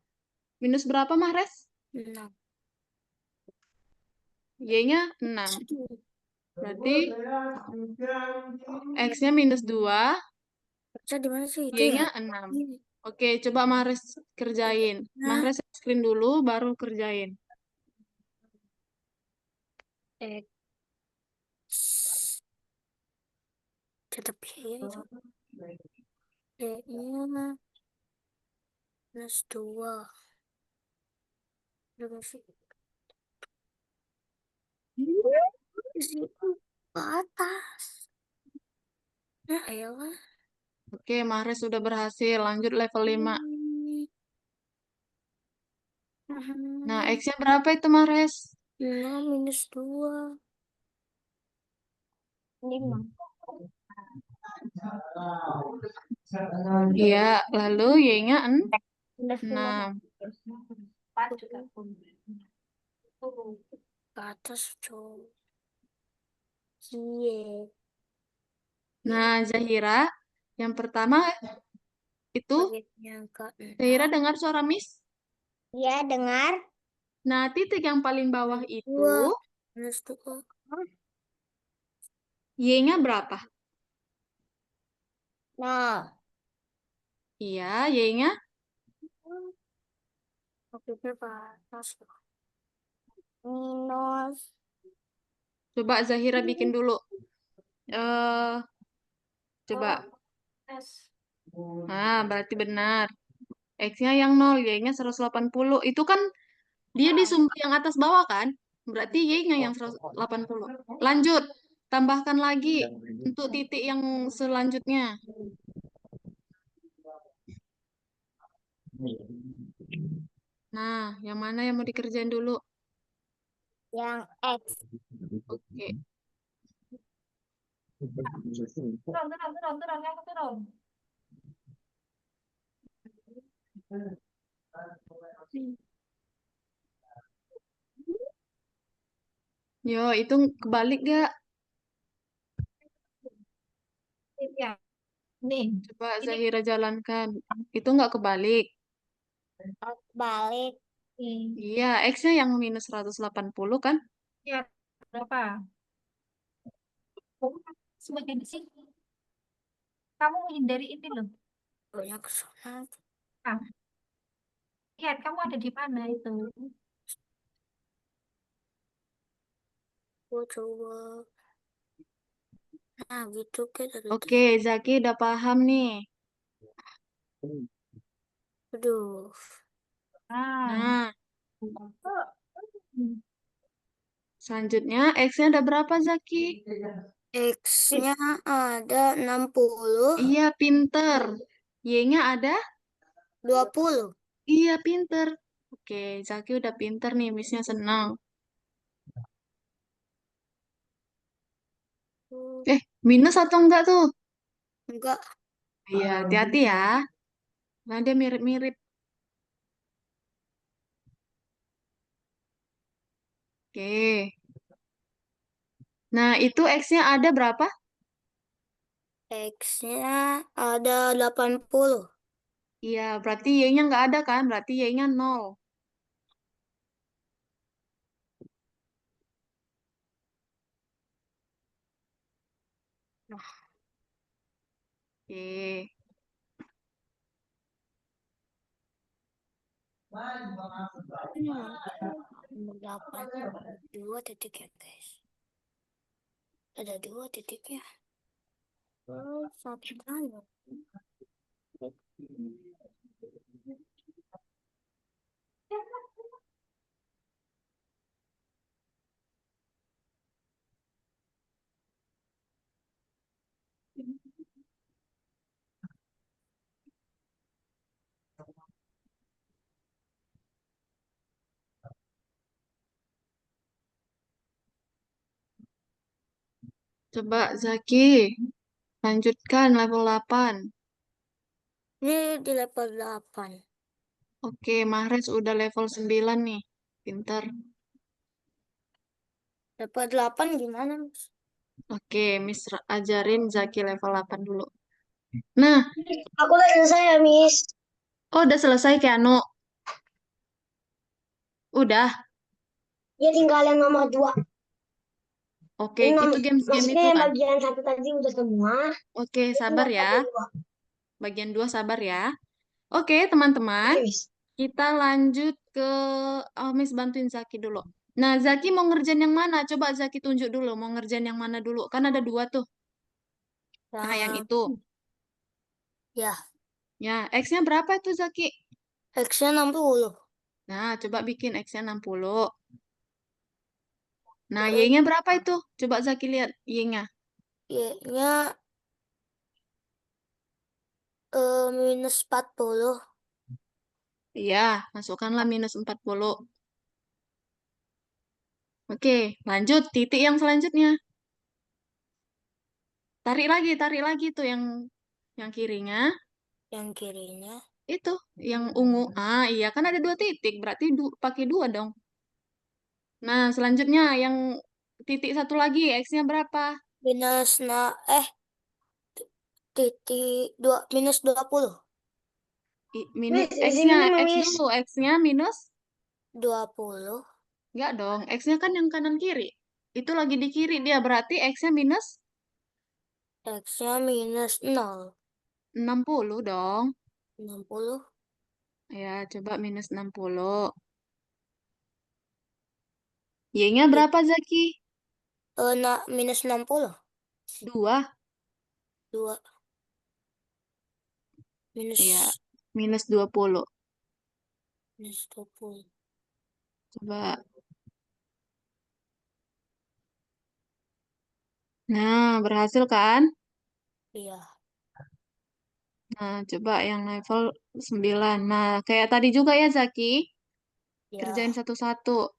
Minus berapa Mahrez? 6. Y-nya 6. Berarti X-nya minus 2, Baca di mana sih itu ya? Y-nya 6. Oke, coba Mahrez kerjain. Nah, Mahrez screen dulu, baru kerjain. X. Tetap ya itu. Y-nya minus 2. Berapa sih? Di situ ke atas. Nah, ayolah. Oke, Mahrez sudah berhasil. Lanjut level 5. Nah, X-nya berapa itu Mahrez? 6 minus 2. 5. Iya, lalu Y-nya Minus 6. 4 juga. Ke atas, cow. Iya. Nah, Zahira, yang pertama itu, Bagiannya ke Zahira 6. dengar suara Miss? Ya, dengar. Nah, titik yang paling bawah itu, 2. Minus 2. Y-nya berapa? Nah, Iya, Y-nya. Maksudnya ke atas. Minus. Coba Zahira bikin dulu. eh Coba. S. Nah, berarti benar. X-nya yang 0, Y-nya 180. Itu kan dia di sumbu yang atas bawah kan? Berarti Y-nya yang 180. Lanjut. Tambahkan lagi untuk titik yang selanjutnya. Nah, yang mana yang mau dikerjain dulu? yang X. Oke. Turun, turun, turun, turun, turun, turun. Yo, itu kebalik gak? Ya, nih. Coba Ini Zahira jalankan. Itu nggak kebalik. Balik. nih. Iya, X-nya yang minus 180 kan? Ya, berapa? Oh, sebagian di sini. Kamu menghindari ini loh. Banyak kesana. Ah, lihat kamu ada di mana itu. Aku coba. Nah, gitu kita Oke, Zaki udah paham nih. Aduh. Ah. Nah, selanjutnya X-nya ada berapa, Zaki? X-nya ada 60, Iya, pinter. Y-nya ada? 20. Iya, pinter. Oke, Zaki udah pinter nih, Miss-nya senang. Minus atau enggak tuh? Enggak. Iya, hati-hati ya. Nah, dia mirip-mirip. Oke. Nah, itu X-nya ada berapa? X-nya ada 80. Iya, berarti Y-nya nggak ada kan? Berarti Y-nya 0. Oke. Ini nomor 8. 2 titik ya, guys. Ada 2 titiknya. Oh, satu kali. Coba Zaki, lanjutkan level 8. Ini di level 8. Oke, Mahrez udah level 9 nih. Pinter. Level 8 gimana, Mas? Oke, Miss ajarin Zaki level 8 dulu. Nah, Aku udah selesai ya, Miss. oh udah selesai Keanu. Udah. Ya tinggal yang nomor 2. Oke, Ini itu games-game maksudnya itu yang kan. bagian 1 tadi udah semua. Oke, Ini sabar tinggal ya. bagian 2. Bagian 2 sabar ya. Oke, teman-teman. Oke, Miss. Kita lanjut ke Miss bantuin Zaki dulu. Nah, Zaki mau ngerjain yang mana? Coba Zaki tunjuk dulu. Mau ngerjain yang mana dulu? Kan ada 2 tuh. Nah, yang Yang itu. ya, Ya, X-nya berapa itu Zaki? X-nya 60. Nah, coba bikin X-nya 60. Nah, Terus Y-nya berapa itu? Coba Zaki lihat Y-nya. Y-nya minus 40. Iya, masukkanlah minus 40. Oke, lanjut. Titik yang selanjutnya. Tarik lagi tuh yang kirinya. Yang kirinya Itu, yang ungu. Ah, iya, kan ada 2 titik. Berarti pakai 2 dong. Nah, selanjutnya yang titik satu lagi, X-nya berapa? minus titik 2 minus 20. Minus Miss, di sini X-nya, nih, X Miss. dulu. X-nya minus? 20. Enggak dong, X-nya kan yang kanan kiri. Itu lagi di kiri dia, berarti X-nya minus X-nya minus 0. 60 dong. 60. Ya, coba minus 60. Y-nya Y, berapa, Zaki? minus 60. 2. 2 Ya, minus minus 20. minus 20. Coba. Nah, berhasil kan? Iya, Nah, coba yang level 9. Nah, kayak tadi juga ya, Zaki. Kerjain iya. satu-satu.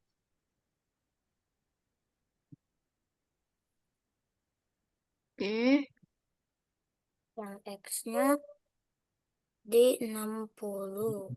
Oke. Yang X-nya di 60.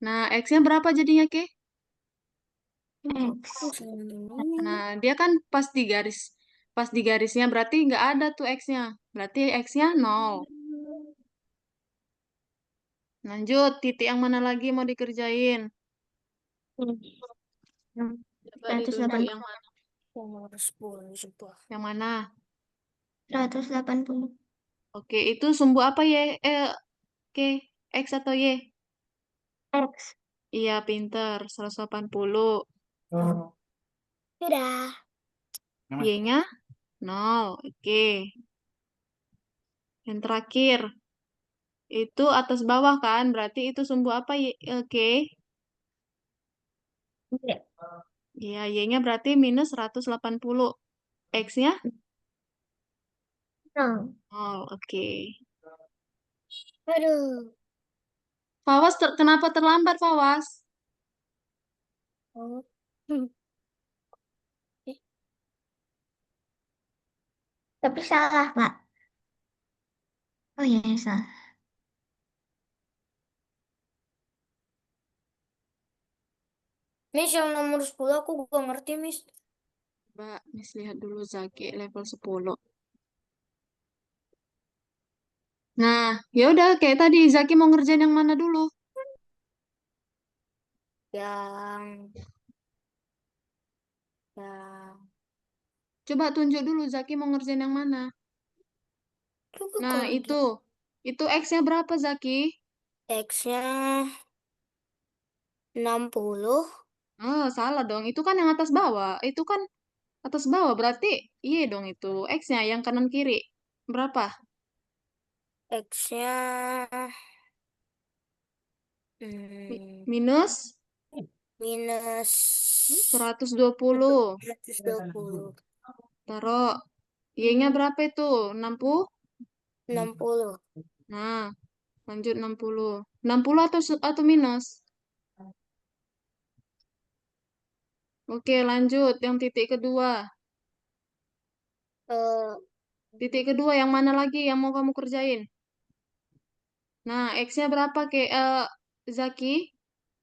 Nah, X-nya berapa jadinya, Ke? X. Nah, dia kan pas di garisnya berarti nggak ada tuh X-nya. Berarti X-nya 0. Lanjut, titik yang mana lagi mau dikerjain? Coba ditunjuk 180. yang mana? Nomor 10 sebuah. Yang mana? 180. Oke, itu sumbu apa ya? Oke, X atau Y? X. Iya, pinter. 180. Sudah. Y-nya 0. Oke. Yang terakhir, itu atas bawah kan? Berarti itu sumbu apa? Oke. Iya. Iya, Y-nya berarti minus 180. X-nya No. 0. Oke. Aduh. Fawas, kenapa terlambat, Fawas? Oh. Hmm. Tapi salah, Pak. Oh iya, salah. Miss, yang nomor 10 aku gak ngerti, Miss. Coba, Miss lihat dulu Zaki level 10. Nah, ya udah kayak tadi Zaki mau ngerjain yang mana dulu? Yang yang Coba tunjuk dulu Zaki mau ngerjain yang mana? juga Nah, kerja. itu X-nya berapa Zaki? X-nya 60. Oh, salah dong. Itu kan yang atas bawah. Itu kan atas bawah berarti iya dong itu. X-nya yang kanan kiri. Berapa? X-nya Minus minus 120. 120. Taruh. Y-nya berapa itu? 60? 60. Nah, lanjut 60. 60 atau minus? Oke, lanjut. Yang titik kedua. Eh, Titik kedua yang mana lagi yang mau kamu kerjain? Nah, X-nya berapa ke Zaki?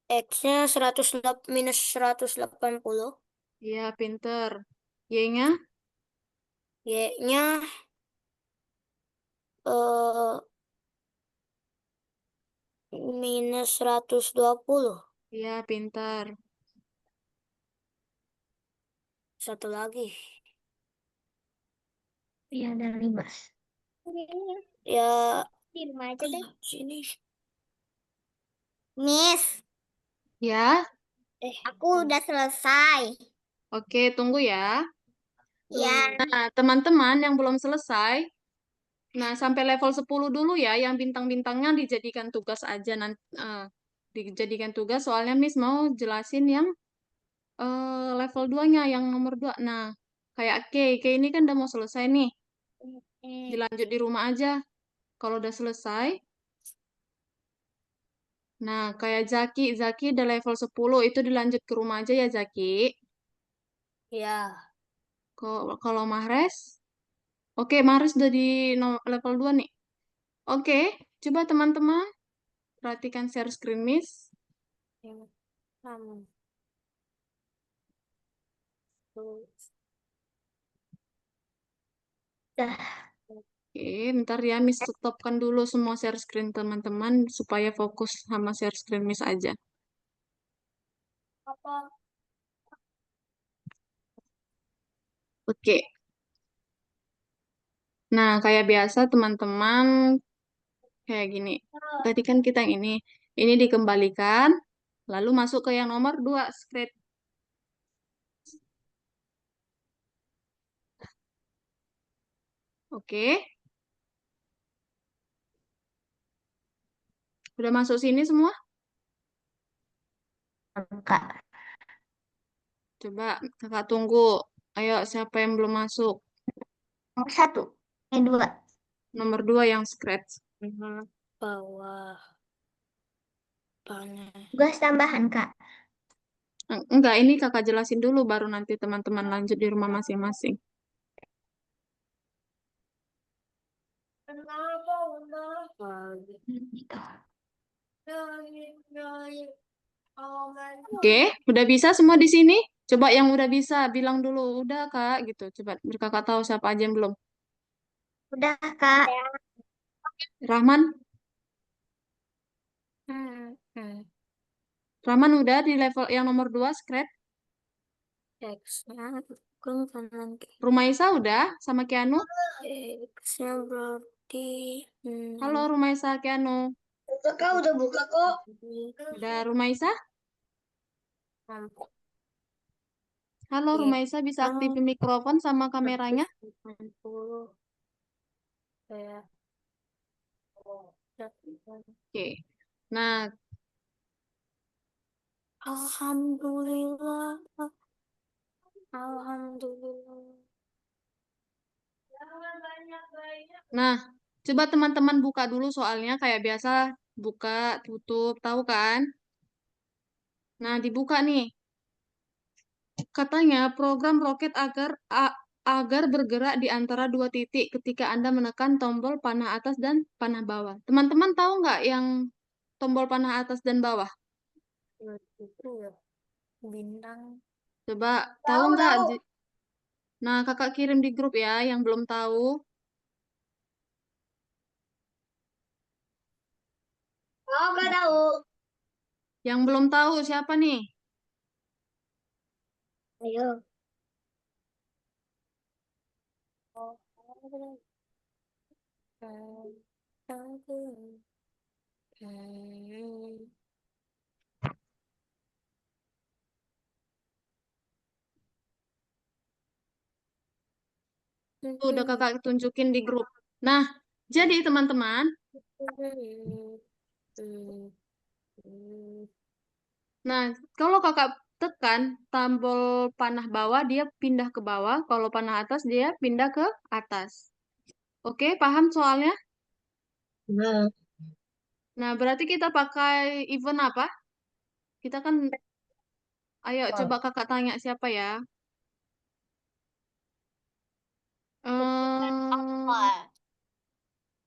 X-nya minus 180. Iya, pinter. Y-nya? Y-nya eh minus 120. Iya, pinter. Satu lagi. Iya, ada 5. Ya, Di rumah aja deh. sini. Miss, Ya, aku udah selesai. oke, tunggu ya. Iya. Nah, teman-teman yang belum selesai, nah sampai level 10 dulu ya, yang bintang-bintangnya dijadikan tugas aja nanti. Dijadikan tugas soalnya Miss mau jelasin yang level 2-nya, yang nomor 2. Nah, kayak Kay ini kan udah mau selesai nih. Dilanjut di rumah aja. Kalau udah selesai, nah kayak Zaki udah level 10 itu dilanjut ke rumah aja ya Zaki. Ya, Kalau Mahrez, oke Mahrez udah di level 2 nih. Oke, coba teman-teman perhatikan share screen Miss. yang kamu. Tuh. Dah. Oke, bentar ya Miss stopkan dulu semua share screen teman-teman supaya fokus sama share screen Miss aja. Apa? Oke. Nah, kayak biasa teman-teman kayak gini. Tadi kan kita yang ini dikembalikan, lalu masuk ke yang nomor 2 script. Oke, udah masuk sini semua? Angka. Coba kakak tunggu. Ayo, siapa yang belum masuk? Nomor 1. Yang 2. Nomor 2 yang scratch. Bawah panas. Tugas tambahan, Kak. Enggak, ini kakak jelasin dulu, baru nanti teman-teman lanjut di rumah masing-masing. Kenapa, Bunda? Gitu. Oke, udah bisa semua di sini? Coba yang udah bisa bilang dulu, udah Kak, gitu. Coba biar Kakak tahu siapa aja yang belum. Udah, Kak. Rahman, Hmm, hmm. Rahman udah di level yang nomor 2, Scratch. X-nya bukan kanan kiri. Rumaisa udah sama Keanu. X-nya berarti Halo Rumaisa, Keanu. Kak udah buka kok. Udah Rumaisa? Mampu. Halo Iya. Rumaisa, bisa aktifin mikrofon sama kameranya? 190 kayak Oke. Nah, Alhamdulillah. Alhamdulillah. nah, coba teman-teman buka dulu soalnya kayak biasa buka, tutup, tahu kan? Nah, dibuka nih. Katanya program roket agar bergerak di antara dua titik ketika Anda menekan tombol panah atas dan panah bawah. Teman-teman tahu nggak yang tombol panah atas dan bawah? Itu ya bintang. Coba tahu nggak? Nah, kakak kirim di grup ya yang belum tahu. Oh, nggak tahu. Yang belum tahu siapa nih? Ayo. Tuh, udah kakak tunjukin di grup. Nah, jadi teman-teman, nah kalau kakak tekan tombol panah bawah, dia pindah ke bawah. Kalau panah atas, dia pindah ke atas. Oke, paham soalnya? Nah, Nah, berarti kita pakai event apa? Kita kan, ayo coba kakak tanya siapa ya? Eh,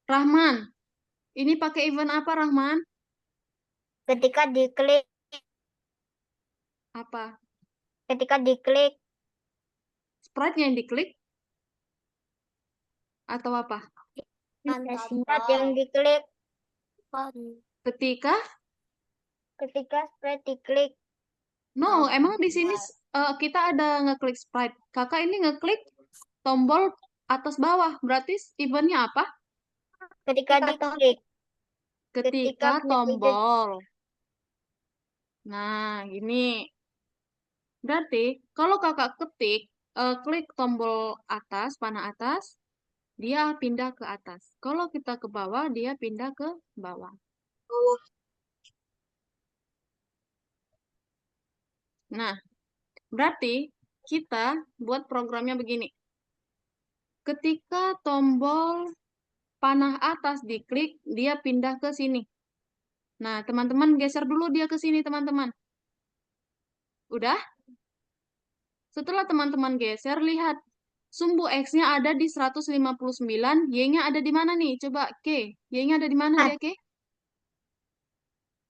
Rahman, ini pakai event apa Rahman? ketika diklik, Apa? ketika diklik Sprite yang diklik atau apa? singkat yang diklik Ketika? ketika sprite diklik. No, emang di sini kita ada ngeklik Sprite. Kakak ini ngeklik tombol atas bawah. Berarti eventnya apa? Ketika diklik ketika Ketika punya gadget. tombol. Nah, gini. Berarti kalau kakak klik tombol atas, panah atas, dia pindah ke atas. Kalau kita ke bawah, dia pindah ke bawah. Nah, berarti kita buat programnya begini. Ketika tombol panah atas diklik, dia pindah ke sini. Nah, teman-teman geser dulu dia ke sini, teman-teman. Udah? Setelah teman-teman geser, lihat. Sumbu X-nya ada di 159, Y-nya ada di mana nih? Coba, K. Y-nya ada di mana dia, K?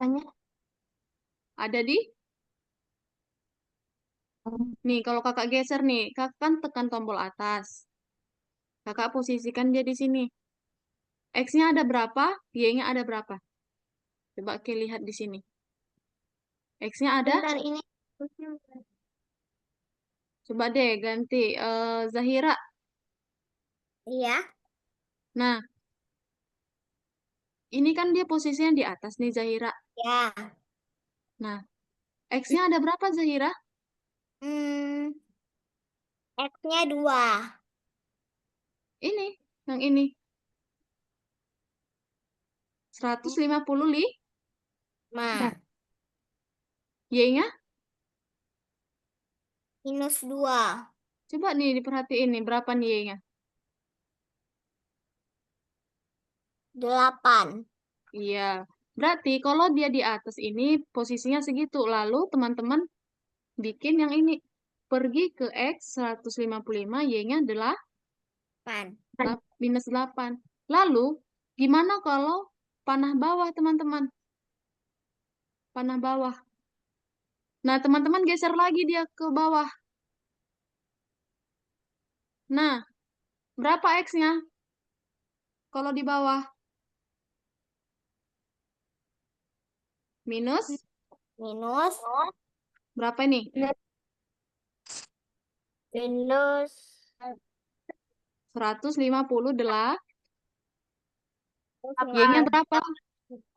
Tanya. Ada di? Nih, kalau kakak geser nih, kakak kan tekan tombol atas. Kakak posisikan dia di sini. X-nya ada berapa? Y-nya ada berapa? Coba K lihat di sini. X-nya ada? Bentar ini. Coba deh ganti. Zahira. Iya. Nah, ini kan dia posisinya di atas nih, Zahira. Ya. Nah, X-nya ada berapa, Zahira? X-nya 2. Ini, yang ini. 150 Nah, Y-nya? -2. Coba nih diperhatiin nih, berapa nih Y-nya? 8. Iya. Berarti kalau dia di atas ini posisinya segitu. Lalu teman-teman bikin yang ini. Pergi ke X 155, Y-nya adalah 8. minus 8. Lalu, gimana kalau panah bawah, teman-teman? Panah bawah. Nah, teman-teman geser lagi dia ke bawah. Nah, berapa X-nya? Kalau di bawah? Minus? Minus. Berapa ini? Minus 158. apa? Y-nya berapa?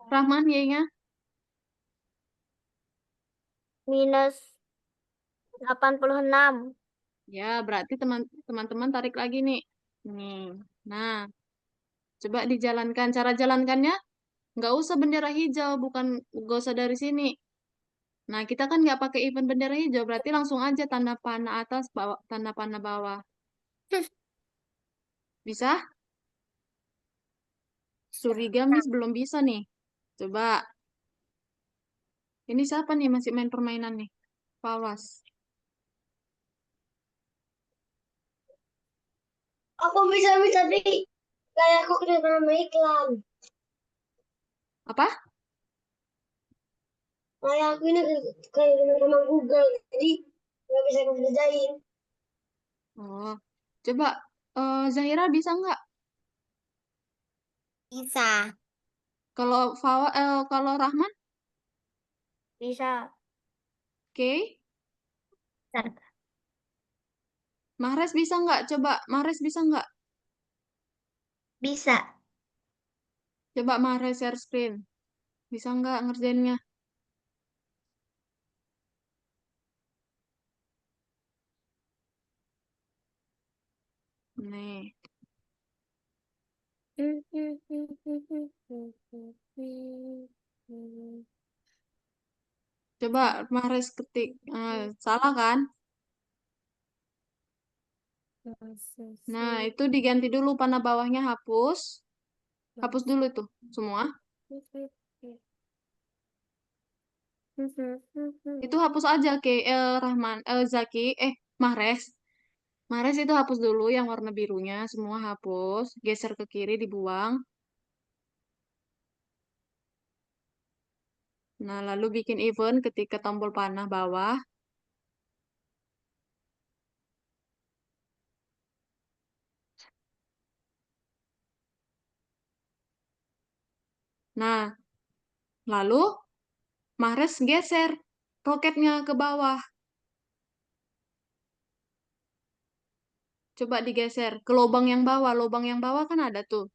Rahman, Y-nya? Minus 86. Ya, berarti teman-teman tarik lagi nih. Nih. Nah, coba dijalankan. Cara jalankannya nggak usah bendera hijau, nggak usah dari sini. Nah, kita kan nggak pakai event bendera hijau, berarti langsung aja tanda panah atas, bawah, tanda panah bawah. Bisa? Suriga Miss belum bisa nih. Coba. Ini siapa nih masih main permainan nih? Pawas. Aku bisa tapi kayak aku kena nama iklan. Apa? Kayak aku ini kayak kena nama Google, jadi nggak bisa ngerjain. Oh, coba. Zahira bisa nggak? Bisa. Kalau Rahman? Bisa. Oke. Bentar. Mahrez bisa nggak? Coba, Mahrez bisa nggak? Bisa. Coba Mahrez share screen. Bisa nggak ngerjainnya? Nih. Coba Mahrez ketik. Salah kan? Nah, itu diganti dulu panah bawahnya hapus. Hapus dulu itu semua. Itu hapus aja ke Rahman, Zaki, Mahrez. Mahrez itu hapus dulu yang warna birunya, semua hapus. Geser ke kiri, dibuang. Nah, lalu bikin event ketika tombol panah bawah. Nah, lalu Mahrez geser roketnya ke bawah. Coba digeser ke lubang yang bawah. Lubang yang bawah kan ada tuh.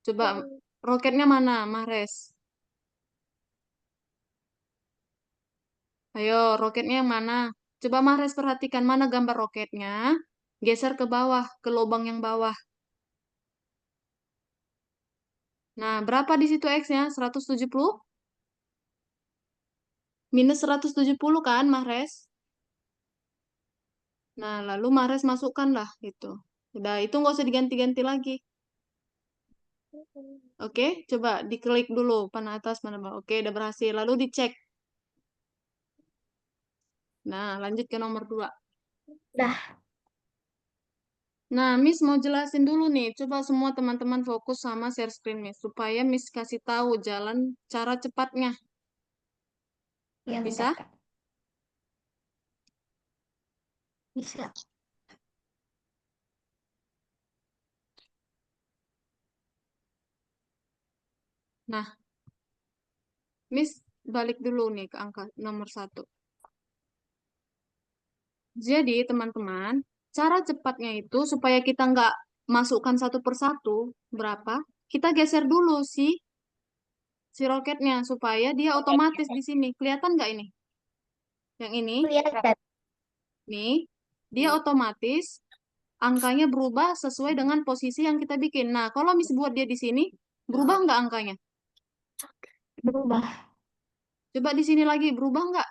Coba roketnya mana, Mahrez? Ayo, roketnya yang mana? Coba Mahrez perhatikan mana gambar roketnya. Geser ke bawah, ke lubang yang bawah. Nah, berapa di situ X-nya? 170? Minus 170 kan, Mahrez? Nah, lalu Mahrez masukkan lah itu. Udah, itu nggak usah diganti-ganti lagi. Oke, coba diklik dulu panah atas, panah bawah. Oke, udah berhasil. Lalu dicek. Nah, lanjut ke nomor 2. Dah. Nah, Miss mau jelasin dulu nih. Coba semua teman-teman fokus sama share screen Miss. Supaya Miss kasih tahu jalan cara cepatnya. Ya, bentar, Bisa? Kak. Bisa. Nah, Miss balik dulu nih ke angka nomor 1. Jadi, teman-teman, cara cepatnya itu supaya kita nggak masukkan satu persatu, berapa, kita geser dulu si roketnya supaya dia otomatis di sini. Kelihatan nggak ini? Yang ini, Kelihatan. nih, dia otomatis angkanya berubah sesuai dengan posisi yang kita bikin. Nah, kalau Miss buat dia di sini, berubah nggak angkanya? Berubah. Coba di sini lagi, berubah nggak?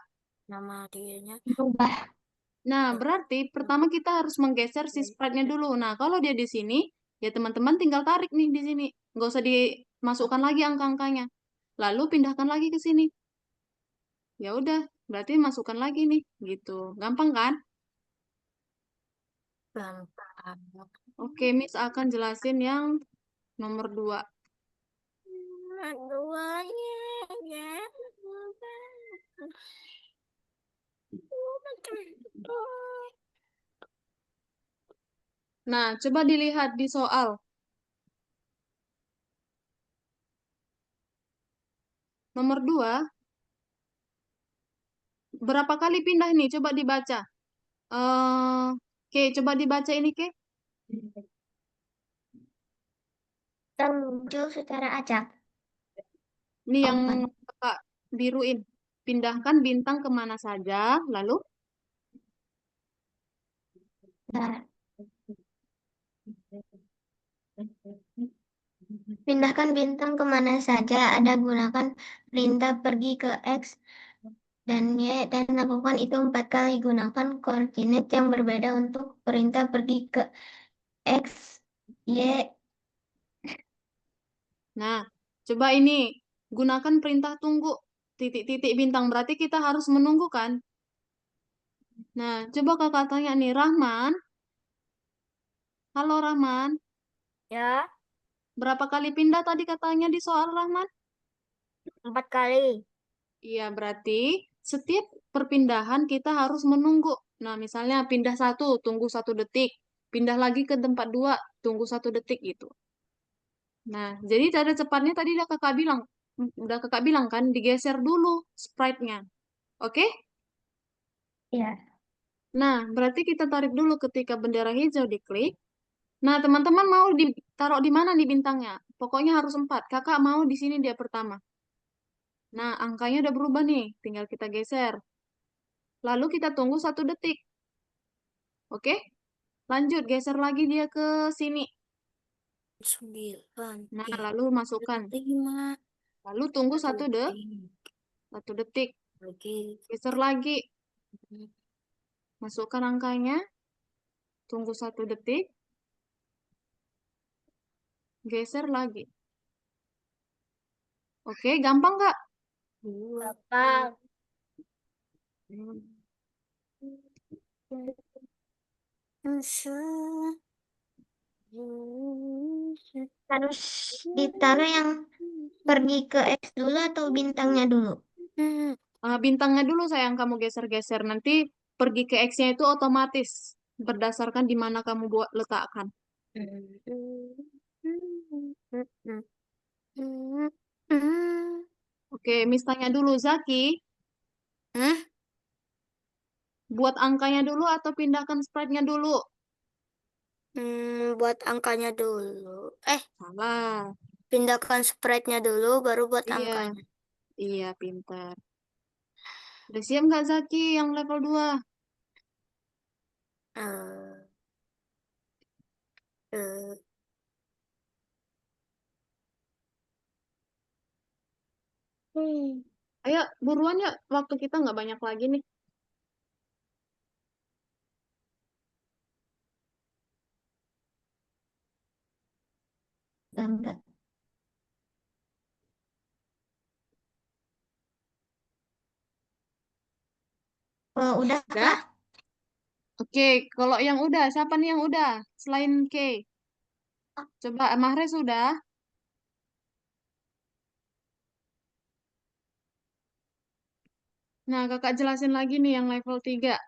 Nama dianya. Berubah. Nah, berarti pertama kita harus menggeser si sprite-nya dulu. Nah, kalau dia di sini, ya teman-teman tinggal tarik nih di sini. Nggak usah dimasukkan lagi angka-angkanya. Lalu pindahkan lagi ke sini. Ya udah, berarti masukkan lagi nih, gitu. Gampang kan? Gampang. Oke, Miss akan jelasin yang nomor 2. Duanya ya. Nah, coba dilihat di soal. Nomor 2, berapa kali pindah ini? Coba dibaca. Oke, coba dibaca ini, Ke. Dan muncul secara acak. Ini yang Open. kakak biruin. Pindahkan bintang kemana saja, lalu Nah, pindahkan bintang kemana saja. Ada gunakan perintah pergi ke X dan Y dan lakukan itu 4 kali. Gunakan koordinat yang berbeda untuk perintah pergi ke X, Y. nah, coba ini gunakan perintah tunggu titik-titik bintang. Berarti kita harus menunggu kan? Nah, coba kakak tanya nih, Rahman. Halo Rahman, Ya, berapa kali pindah tadi katanya di soal Rahman? 4 kali. Iya, berarti setiap perpindahan kita harus menunggu. Nah, misalnya pindah 1, tunggu 1 detik. Pindah lagi ke tempat 2, tunggu 1 detik gitu. Nah, jadi cara cepatnya tadi udah kakak bilang kan, digeser dulu sprite-nya. Oke? Ya, Nah, berarti kita tarik dulu ketika bendera hijau diklik. Nah, teman-teman mau ditaruh di mana nih bintangnya? Pokoknya harus 4. Kakak mau di sini dia pertama. Nah, angkanya udah berubah nih. Tinggal kita geser. Lalu kita tunggu 1 detik. Oke? Lanjut, geser lagi dia ke sini. 9. Nah, lalu masukkan. 5. Lalu tunggu 1 detik. 1 detik. Lagi. Geser lagi. Masukkan angkanya. Tunggu 1 detik. Geser lagi. Oke, gampang nggak? Gampang. harus ditaruh yang pergi ke X dulu atau bintangnya dulu. Bintangnya dulu sayang kamu geser-geser. Nanti pergi ke X-nya itu otomatis. Berdasarkan di mana kamu buat letakkan. Oke, Miss tanya dulu, Zaki, buat angkanya dulu atau pindahkan sprite-nya dulu? Buat angkanya dulu. Salah. Pindahkan sprite-nya dulu, baru buat Iya, angkanya. iya pintar. Udah siap nggak Zaki yang level 2? Eh, eh, Ayo, buruan ya. Waktu kita nggak banyak lagi nih. Enggak. Udah Udah? kah? Oke, kalau yang udah, siapa nih yang udah? Selain K. Coba, Mahres sudah? Nah, kakak jelasin lagi nih yang level 3.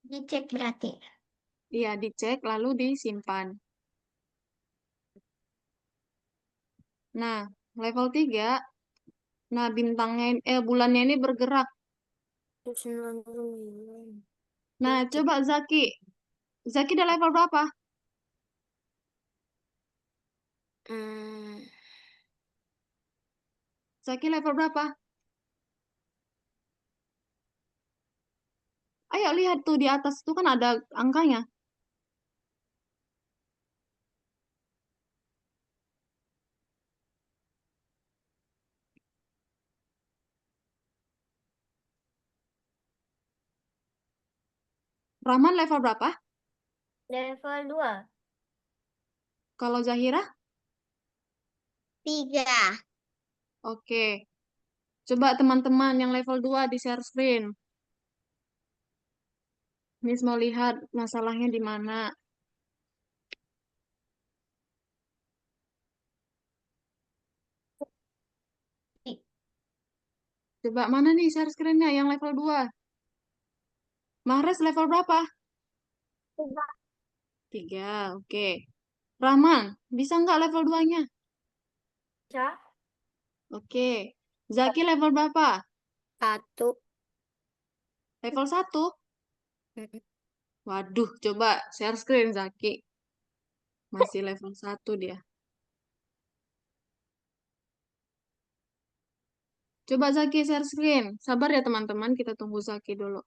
Dicek berarti. Iya, dicek lalu disimpan. Nah, level 3. Nah, bulannya ini bergerak. 99. Nah, coba Zaki. Zaki udah level berapa? Hmm, Zaki level berapa? Ayo lihat tuh di atas itu kan ada angkanya. Rahman level berapa? level 2. Kalau Zahira? 3. Oke. Coba teman-teman yang level 2 di share screen. Miss mau lihat masalahnya di mana. Coba mana nih share screen-nya yang level 2? Mahrez level berapa? 3, oke. Rahman, bisa nggak level 2-nya? Bisa. Oke. Zaki level berapa? 1. Level 1? Mm-mm. Waduh, coba share screen Zaki. Masih level 1 dia. Coba Zaki share screen. Sabar ya teman-teman, kita tunggu Zaki dulu.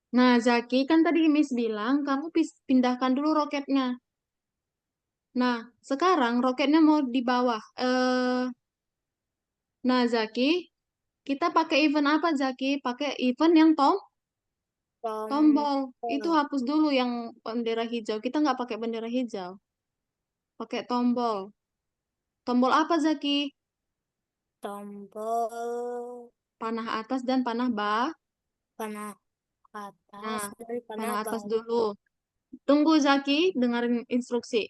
Nah, Zaki, kan tadi Miss bilang kamu pindahkan dulu roketnya. Nah, sekarang roketnya mau di bawah. Nah, Zaki, kita pakai event apa, Zaki? Pakai event yang tombol. Itu Tombol. hapus dulu yang bendera hijau. Kita nggak pakai bendera hijau. Pakai tombol. Tombol apa, Zaki? Tombol Panah atas dan panah bawah. panah atas Nah, dan panah panah atas bawah. dulu. Tunggu, Zaki, dengerin instruksi.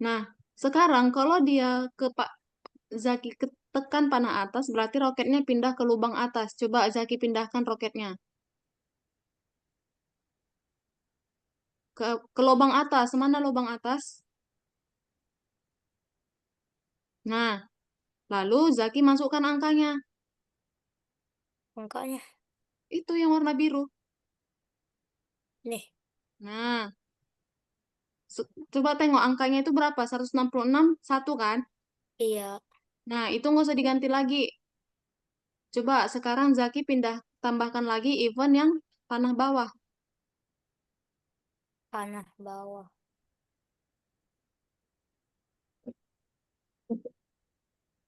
Nah, sekarang kalau dia ke Pak Zaki tekan panah atas, berarti roketnya pindah ke lubang atas. Coba Zaki pindahkan roketnya ke lubang atas. Mana lubang atas? Nah, lalu Zaki masukkan angkanya. Angkanya Itu yang warna biru. nih. Nah, coba tengok angkanya itu berapa? 166, 1 kan? Iya, Nah, itu nggak usah diganti lagi. Coba sekarang Zaki pindah, tambahkan lagi event yang panah bawah. panah bawah.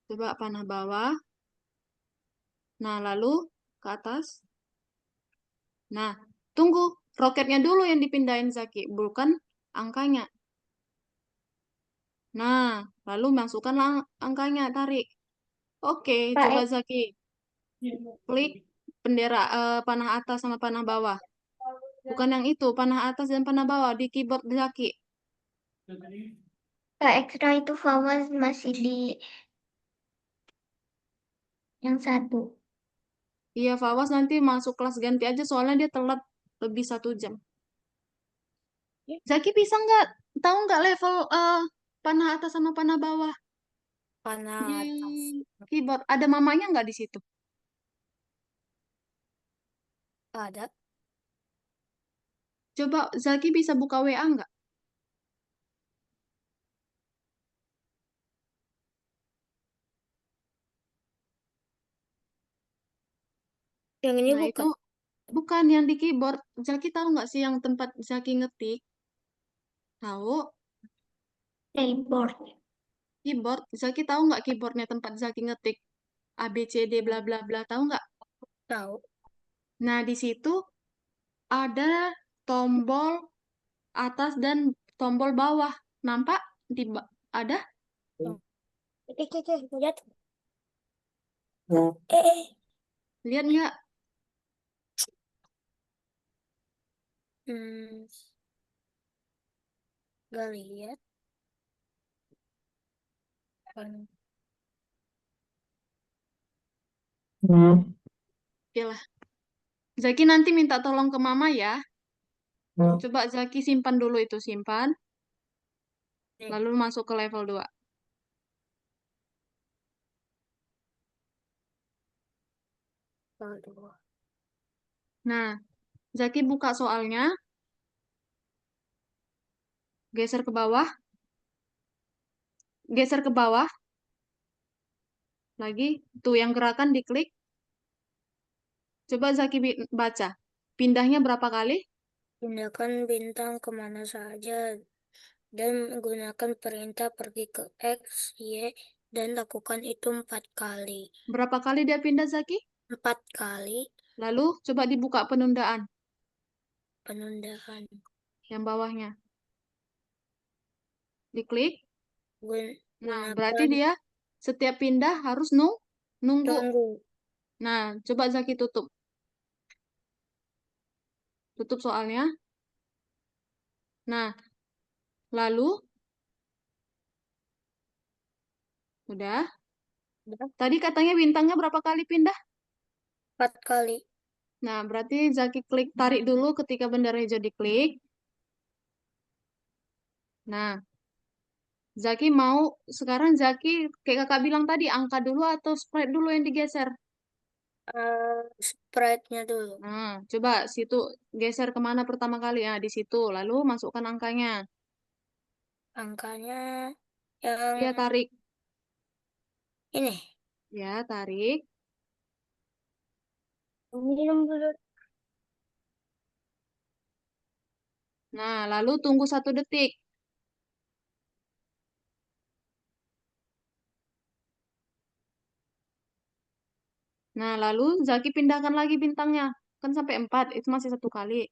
Coba panah bawah. Nah, lalu ke atas. Nah, tunggu. Roketnya dulu yang dipindahin Zaki, bukan angkanya. Nah, lalu masukkanlah angkanya, tarik. Oke, Pak, coba Zaki. Klik bendera panah atas sama panah bawah. Bukan yang itu, panah atas dan panah bawah di keyboard Zaki. Kak Ekstra itu Fawaz masih di yang 1. Iya, Fawas nanti masuk kelas ganti aja, soalnya dia telat lebih 1 jam. Zaki bisa nggak, tahu nggak level panah atas sama panah bawah di Panah atas. keyboard? Ada mamanya nggak di situ? Ada. Coba Zaki bisa buka WA nggak? Yang ini Nah, itu bukan. bukan yang di keyboard. Zaki tahu nggak sih yang tempat Zaki ngetik? Tahu? Keyboard. Keyboard. Zaki tahu nggak keyboardnya tempat Zaki ngetik? A, B, C, D, bla, bla, bla. Tahu nggak? Tahu. Nah, di situ ada tombol atas dan tombol bawah. Nampak? Ada? Lihat. Eh. Lihat nggak? Hmm, gak lihat. Pan- Oke lah. Zaki nanti minta tolong ke Mama ya. Coba Zaki simpan dulu itu, simpan. Nih, Lalu masuk ke level 2. aduh. Nah, Zaki buka soalnya. Geser ke bawah. Geser ke bawah. Lagi. Tuh yang gerakan diklik. Coba Zaki baca. Pindahnya berapa kali? Pindahkan bintang kemana saja dan gunakan perintah pergi ke X, Y, dan lakukan itu 4 kali. Berapa kali dia pindah, Zaki? 4 kali Lalu coba dibuka penundaan. penundaan. Yang bawahnya. Diklik. Nah, berarti Gunakan dia setiap pindah harus nunggu. tunggu. Nah, coba Zaki tutup. Tutup soalnya. Nah, lalu Udah? Udah. Tadi katanya bintangnya berapa kali pindah? 4 kali. Nah, berarti Zaki klik tarik dulu ketika bendera hijau diklik. Nah, Zaki mau sekarang Zaki kayak kakak bilang tadi angka dulu atau sprite dulu yang digeser. Sprite-nya dulu. Nah, coba situ geser kemana pertama kali? Nah, di situ. Lalu masukkan angkanya. Angkanya Ya, yang tarik. ini. Ya, tarik. Minum dulu. Nah, lalu tunggu 1 detik. Nah, lalu Zaki pindahkan lagi bintangnya. Kan sampai 4, itu masih 1 kali.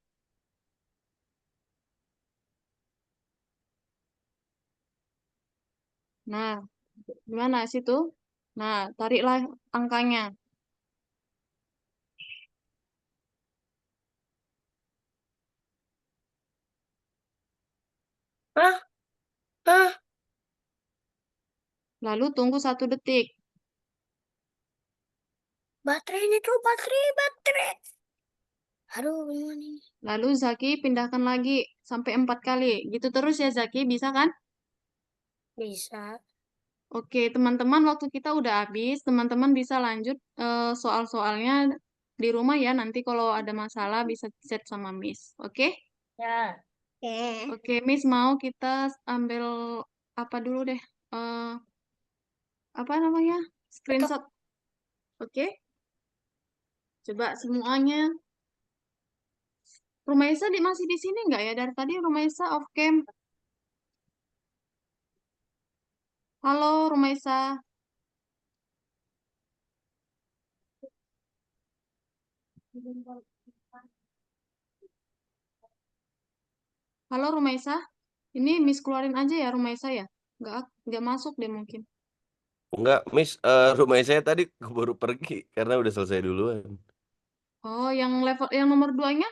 Nah, gimana situ? Nah, tariklah angkanya. Hah? Hah? Lalu tunggu 1 detik. Baterainya tuh baterai. Aduh, gimana ini? Lalu Zaki pindahkan lagi sampai 4 kali. Gitu terus ya Zaki, bisa kan? Bisa. Oke, teman-teman, waktu kita udah habis. Teman-teman bisa lanjut soal-soalnya di rumah ya. Nanti kalau ada masalah bisa chat sama Miss. Oke? Ya. Oke, Miss mau kita ambil apa dulu deh? Eh, apa namanya? Foto. Screenshot. Oke? Coba semuanya. Rumaisa masih di sini nggak ya? Dari tadi Rumaisa off cam. Halo Rumaisa. Halo Rumaisa. Ini Miss keluarin aja ya Rumaisa ya. Nggak masuk deh mungkin. Enggak, Miss, rumah saya tadi baru pergi karena udah selesai duluan. Oh, yang level yang nomor 2-nya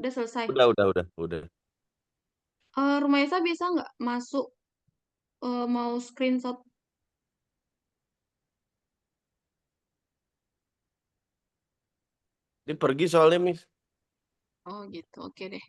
udah selesai. Udah. Rumaisa bisa nggak masuk mau screenshot? Dia pergi soalnya, Miss. Oh gitu, oke deh.